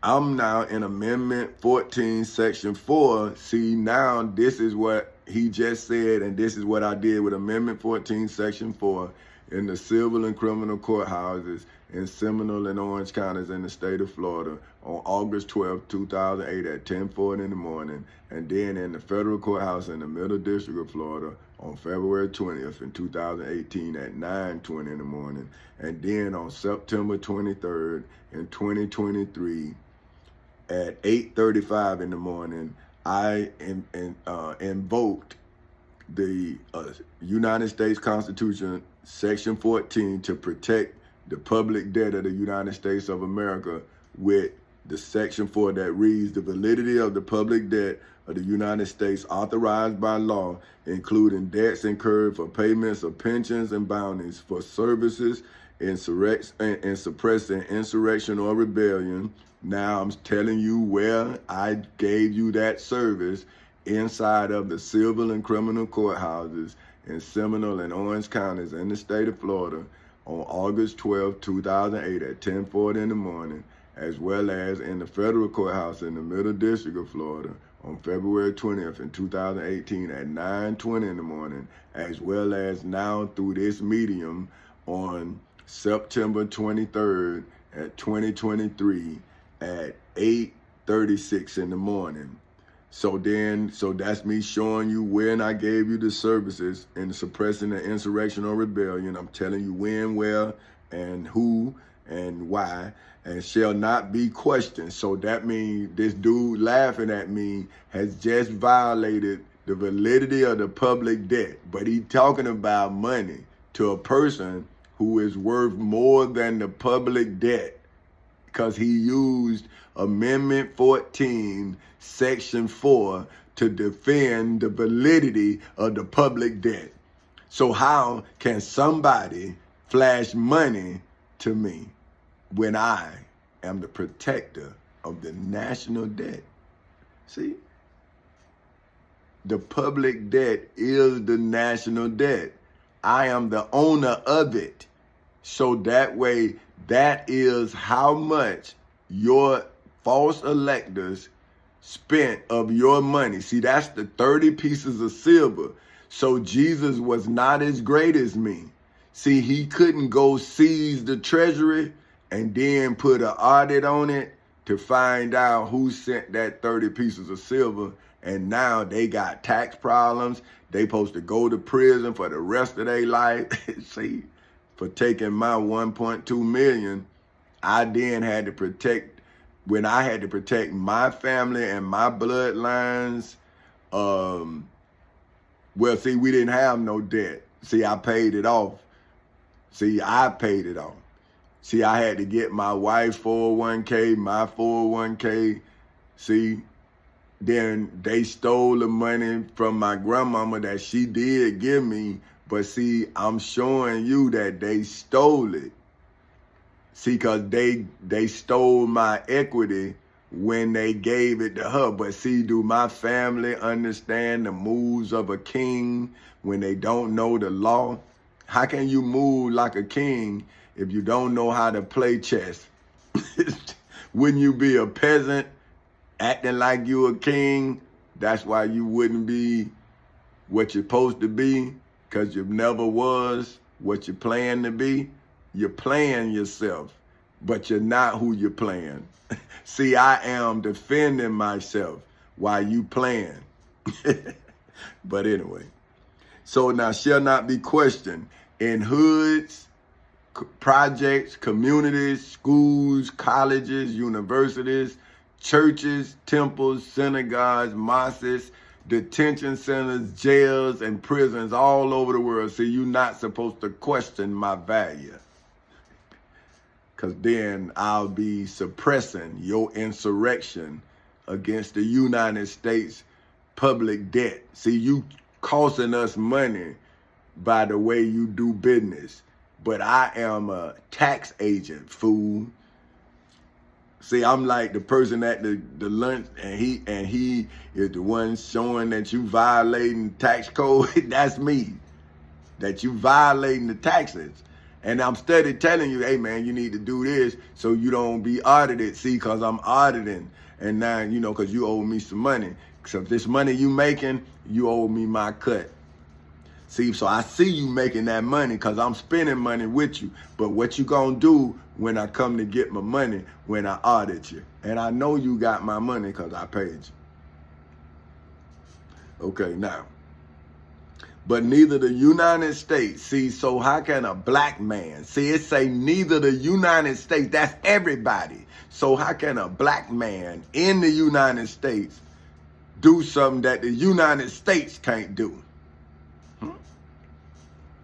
I'm now in Amendment 14, Section 4. See, now this is what he just said, and this is what I did with Amendment 14, Section 4 in the civil and criminal courthouses in Seminole and Orange counties in the state of Florida on August 12, 2008 at 10:40 in the morning, and then in the federal courthouse in the Middle District of Florida on February 20th in 2018 at 9:20 in the morning, and then on September 23rd in 2023 at 8:35 in the morning, I invoked the United States Constitution, Section 14, to protect the public debt of the United States of America with the Section 4 that reads, the validity of the public debt of the United States authorized by law, including debts incurred for payments of pensions and bounties for services in suppressing insurrection or rebellion. Now I'm telling you where I gave you that service inside of the civil and criminal courthouses in Seminole and Orange counties in the state of Florida on August 12, 2008 at 10:40 in the morning, as well as in the federal courthouse in the Middle District of Florida on February 20th in 2018 at 9:20 in the morning, as well as now through this medium on September 23rd at 2023 at 8:36 in the morning. So that's me showing you when I gave you the services in suppressing the insurrection or rebellion. I'm telling you when, where, and who, and why, and shall not be questioned. So that means this dude laughing at me has just violated the validity of the public debt. But he talking about money to a person who is worth more than the public debt, because he used Amendment 14, Section 4 to defend the validity of the public debt. So how can somebody flash money to me when I am the protector of the national debt? See? The public debt is the national debt. I am the owner of it. So that way, that is how much your false electors spent of your money. See, that's the 30 pieces of silver. So Jesus was not as great as me. See, he couldn't go seize the treasury and then put an audit on it to find out who sent that 30 pieces of silver. And now they got tax problems. They supposed to go to prison for the rest of their life. See, for taking my 1.2 million, I then had to protect, when I had to protect my family and my bloodlines. Well, see, we didn't have no debt. See, I paid it off. See, I paid it off. See, I had to get my wife's 401k, my 401k. See, then they stole the money from my grandmama that she did give me. But see, I'm showing you that they stole it. See, because they stole my equity when they gave it to her. But see, do my family understand the moves of a king when they don't know the law? How can you move like a king if you don't know how to play chess? Wouldn't you be a peasant acting like you a king? That's why you wouldn't be what you're supposed to be, because you never was what you plan to be. You're playing yourself, but you're not who you're playing. See, I am defending myself while you playing. But anyway, so now shall not be questioned in hoods, projects, communities, schools, colleges, universities, churches, temples, synagogues, mosques, detention centers, jails, and prisons all over the world. See, you're not supposed to question my value, because then I'll be suppressing your insurrection against the United States public debt. See, you costing us money by the way you do business, but I am a tax agent, fool. See, I'm like the person at the lunch, and he is the one showing that you violating tax code. That's me, that you violating the taxes. And I'm steady telling you, hey man, you need to do this so you don't be audited. See, because I'm auditing, and now, you know, because you owe me some money. So if this money you making, you owe me my cut. See, so I see you making that money because I'm spending money with you. But what you gonna do when I come to get my money, when I audit you? And I know you got my money because I paid you. Okay, now. But neither the United States, see, so how can a black man, see, it say neither the United States, that's everybody. So how can a black man in the United States do something that the United States can't do?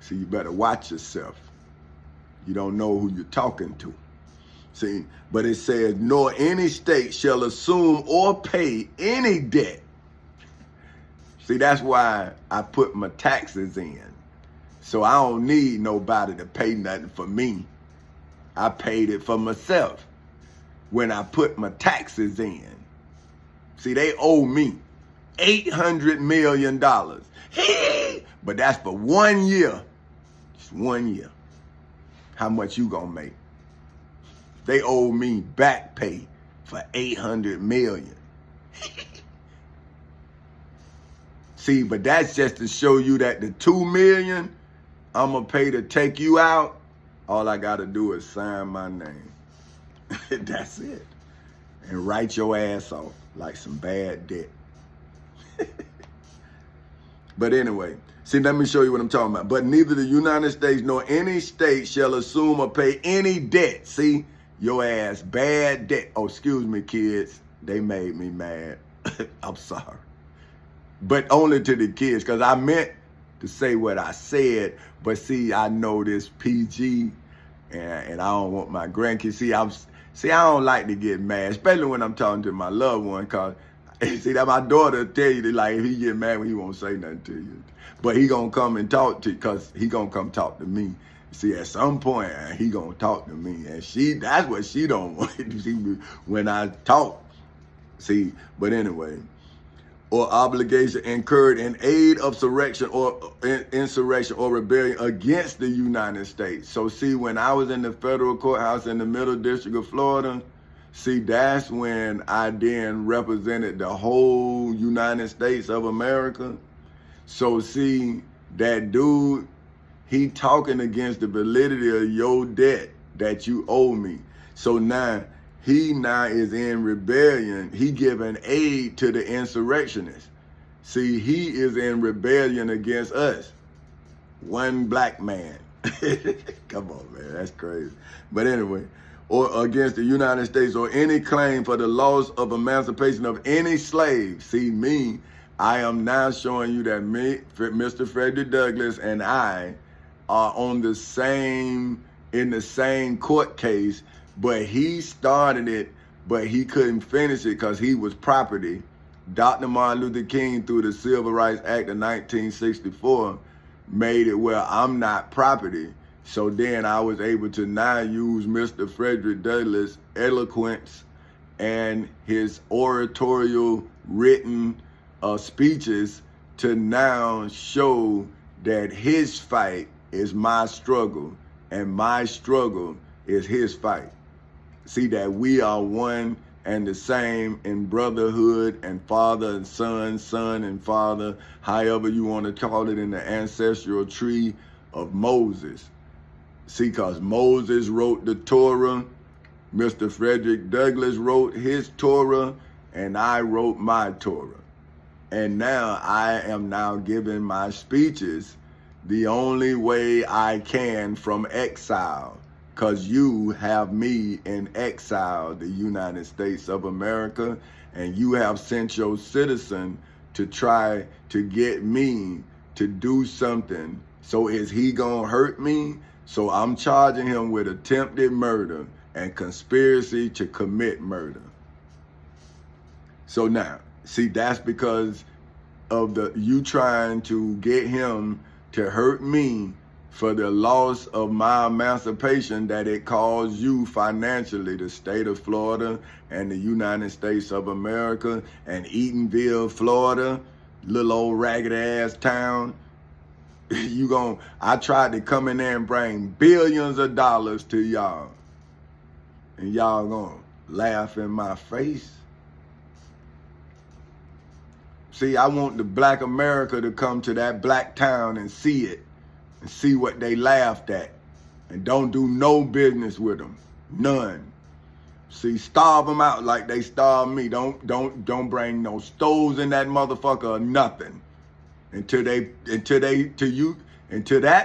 So you better watch yourself. You don't know who you're talking to. See, but it says, nor any state shall assume or pay any debt. See, that's why I put my taxes in. So I don't need nobody to pay nothing for me. I paid it for myself when I put my taxes in. See, they owe me $800 million. But that's for 1 year. Just 1 year. How much you gonna make? They owe me back pay for $800 million. See, but that's just to show you that the $2 million I'm gonna pay to take you out, all I gotta do is sign my name. That's it. And write your ass off like some bad debt. But anyway, see, let me show you what I'm talking about. But neither the United States nor any state shall assume or pay any debt. See, your ass, bad debt. Oh, excuse me, kids. They made me mad. I'm sorry. But only to the kids, because I meant to say what I said. But see, I know this PG, and I don't want my grandkids. See, I don't like to get mad, especially when I'm talking to my loved one, because see, that my daughter tell you that, like, if he get mad, he won't say nothing to you. But he gonna come and talk to you, because he gonna come talk to me. See, at some point, he gonna talk to me. And that's what she don't want to see when I talk. See, but anyway, or obligation incurred in aid of insurrection or rebellion against the United States. So see, when I was in the federal courthouse in the Middle District of Florida, see, that's when I then represented the whole United States of America. So see, that dude, he talking against the validity of your debt that you owe me. So now, he now is in rebellion. He giving aid to the insurrectionists. See, he is in rebellion against us. One black man. Come on, man, that's crazy. But anyway, or against the United States or any claim for the loss of emancipation of any slave. See, me, I am now showing you that Mr. Frederick Douglass and I are in the same court case, but he started it, but he couldn't finish it because he was property. Dr. Martin Luther King, through the Civil Rights Act of 1964, made it where I'm not property. So then I was able to now use Mr. Frederick Douglass' eloquence and his oratorial written speeches to now show that his fight is my struggle and my struggle is his fight. See, that we are one and the same in brotherhood and father and son and father, however you want to call it, in the ancestral tree of Moses. See, because Moses wrote the Torah, Mr. Frederick Douglass wrote his Torah, and I wrote my Torah. And now I am now giving my speeches the only way I can from exile, because you have me in exile, the United States of America, and you have sent your citizen to try to get me to do something. So is he gonna hurt me? So I'm charging him with attempted murder and conspiracy to commit murder. So now, see, that's because of you trying to get him to hurt me for the loss of my emancipation that it caused you financially, the state of Florida and the United States of America and Eatonville, Florida, little old ragged ass town. I tried to come in there and bring billions of dollars to y'all. And y'all gonna laugh in my face. See, I want the black America to come to that black town and see it. And see what they laughed at. And don't do no business with them. None. See, starve them out like they starved me. Don't bring no stoves in that motherfucker or nothing. Until that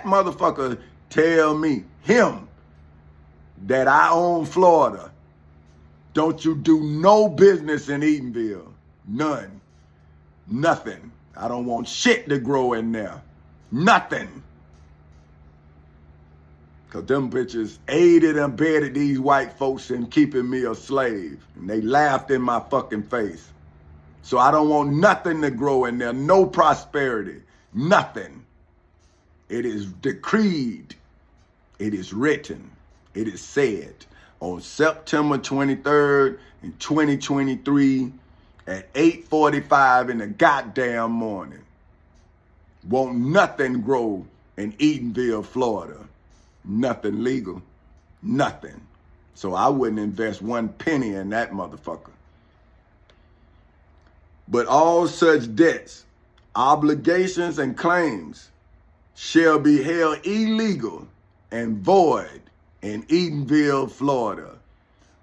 motherfucker tell me, him, that I own Florida. Don't you do no business in Eatonville. None. Nothing. I don't want shit to grow in there. Nothing. Because them bitches aided and abetted these white folks in keeping me a slave. And they laughed in my fucking face. So I don't want nothing to grow in there. No prosperity. Nothing. It is decreed. It is written. It is said on September 23rd in 2023 at 8:45 in the goddamn morning. Won't nothing grow in Eatonville, Florida. Nothing legal. Nothing. So I wouldn't invest one penny in that motherfucker. But all such debts, obligations, and claims shall be held illegal and void in Eatonville, Florida,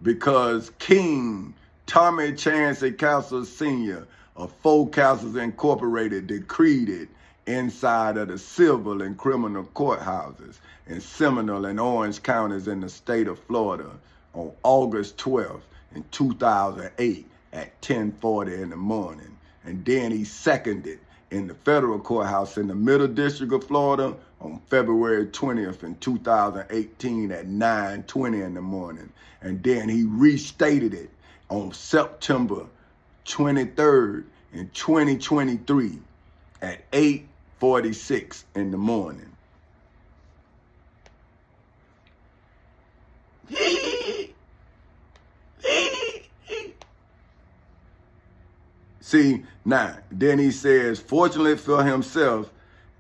because King Tommy Chancey Castle Sr. of Four Castles Incorporated decreed it inside of the civil and criminal courthouses in Seminole and Orange counties in the state of Florida on August 12th in 2008 at 10:40 in the morning. And then he seconded in the federal courthouse in the Middle District of Florida on February 20th in 2018 at 9:20 in the morning. And then he restated it on September 23rd in 2023 at 8:46 in the morning. See, now, then he says, fortunately for himself,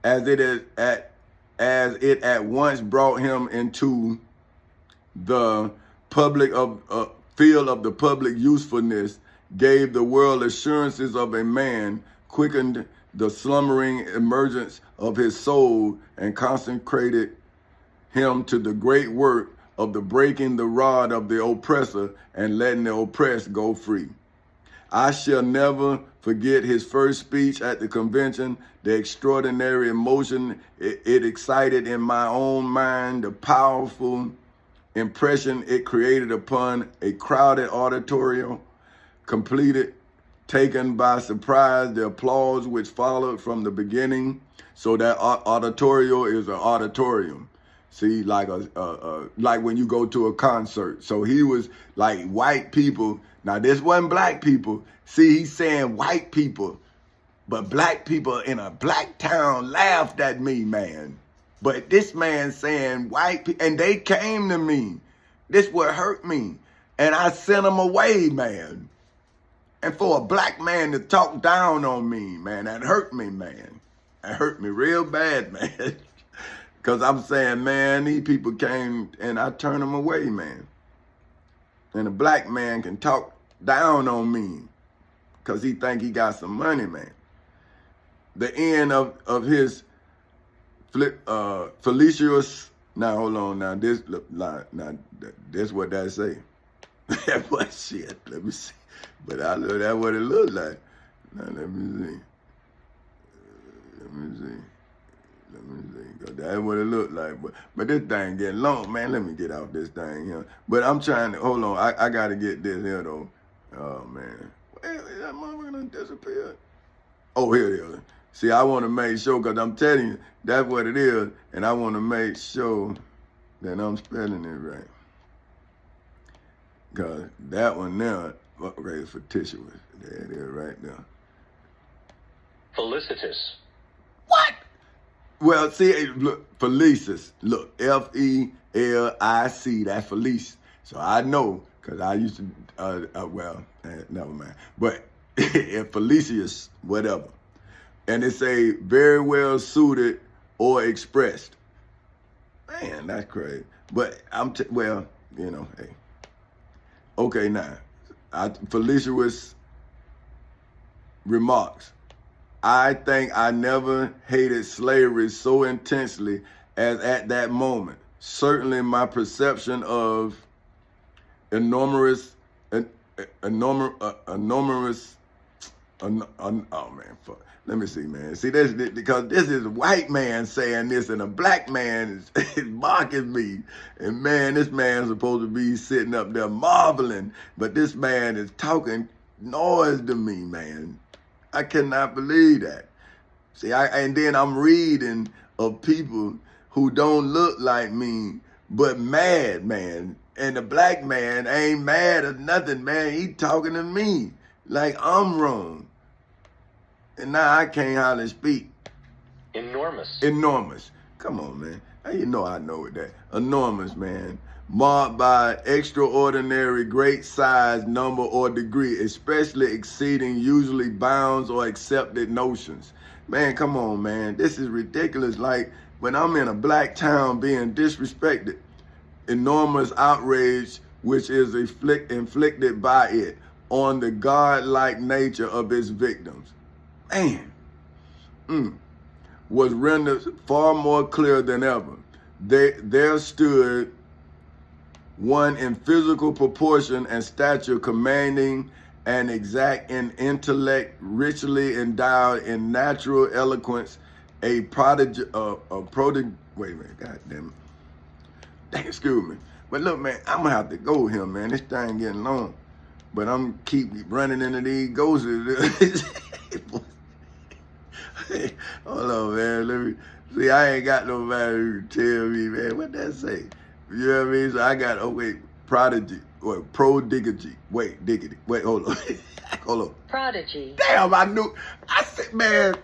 as it at once brought him into the public field of the public usefulness, gave the world assurances of a man, quickened the slumbering emergence of his soul, and consecrated him to the great work of the breaking the rod of the oppressor and letting the oppressed go free. I shall never forget his first speech at the convention, the extraordinary emotion it excited in my own mind, the powerful impression it created upon a crowded auditorium, taken by surprise, the applause which followed from the beginning. So that auditorium is an auditorium. See, like like when you go to a concert. So he was like white people. Now this wasn't black people. See, he's saying white people, but black people in a black town laughed at me, man. But this man saying white people, and they came to me. This what hurt me. And I sent them away, man. And for a black man to talk down on me, man, that hurt me, man. That hurt me real bad, man. Because I'm saying, man, these people came and I turned them away, man. And a black man can talk down on me because he think he got some money, man. The end of his Felicius. Now, hold on. Now, this what that say. That was shit. Let me see. But I know that what it looked like. Now, let me see. Cause that's what it looked like. But this thing getting long, man. Let me get off this thing here. But I'm trying to, hold on. I got to get this here, though. Oh, man. Where is that motherfucker done disappeared? Oh, here it is. See, I want to make sure, because I'm telling you, that's what it is. And I want to make sure that I'm spelling it right. Because that one there, okay, for tissue. There it is right there. Felicitous. What? Well, see, look, Felicis. Look, Felic, that's Felice. So I know, because I used to, never mind. But Felicius, whatever. And it's a very well suited or expressed. Man, that's crazy. But well, you know, hey. Okay, now, Felicius remarks, I think I never hated slavery so intensely as at that moment. Certainly my perception of enormous, oh man, fuck. Let me see, man. See, this because this is a white man saying this and a black man is mocking me. And man, this man's supposed to be sitting up there marveling, but this man is talking noise to me, man. I cannot believe that. See, and then I'm reading of people who don't look like me, but mad, man. And the black man ain't mad or nothing, man. He talking to me like I'm wrong. And now I can't hardly speak. Enormous. Enormous. Come on, man. How you know I know it that? Enormous, man. marked by extraordinary great size, number, or degree, especially exceeding usually bounds or accepted notions. Man, come on, man. This is ridiculous. Like, when I'm in a black town being disrespected, enormous outrage which is inflicted by it on the godlike nature of its victims. Man, was rendered far more clear than ever. There stood one in physical proportion and stature, commanding and exact in intellect, richly endowed in natural eloquence, a prodigy, wait a minute, god damn it. Dang, excuse me. But look, man, I'm gonna have to go here, man. This thing getting long. But I'm keep running into these ghosts. Hold on, man. Let me see. I ain't got nobody to tell me, man. What that say? You know what I mean? So I got prodigy or prodigy. Wait, diggity. Wait, hold on. Hold on. Prodigy. Damn, I knew. I said, man.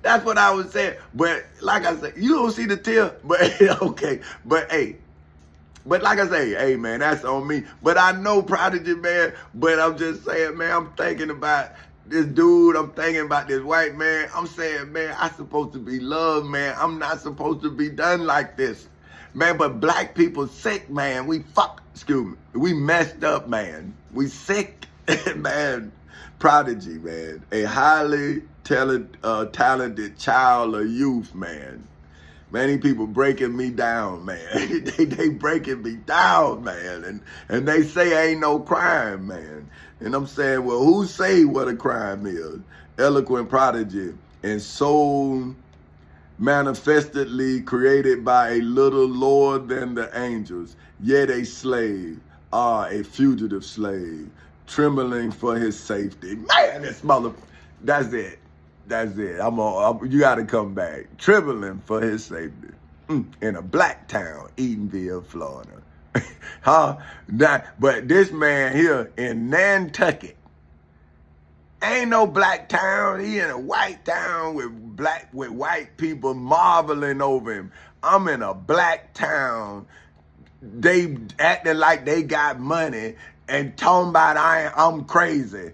That's what I was saying. But like I said, you don't see the tear. But okay. But hey. But like I say, hey, man, that's on me. But I know Prodigy, man. But I'm just saying, man, I'm thinking about this dude. I'm thinking about this white man. I'm saying, man, I'm supposed to be loved, man. I'm not supposed to be done like this. Man, but black people sick, man. We messed up, man. We sick, man. Prodigy, man. A highly talented child or youth, man. Many people breaking me down, man. they breaking me down, man. And they say ain't no crime, man. And I'm saying, well, who say what a crime is? Eloquent prodigy and soul manifestedly created by a little lower than the angels, yet a slave, a fugitive slave, trembling for his safety. Man, this that's it. That's it. You got to come back. Trembling for his safety. In a black town, Eatonville, Florida. Huh? But this man here in Nantucket, ain't no black town. He in a white town with white people marveling over him. I'm in a black town. They acting like they got money and talking about I'm crazy.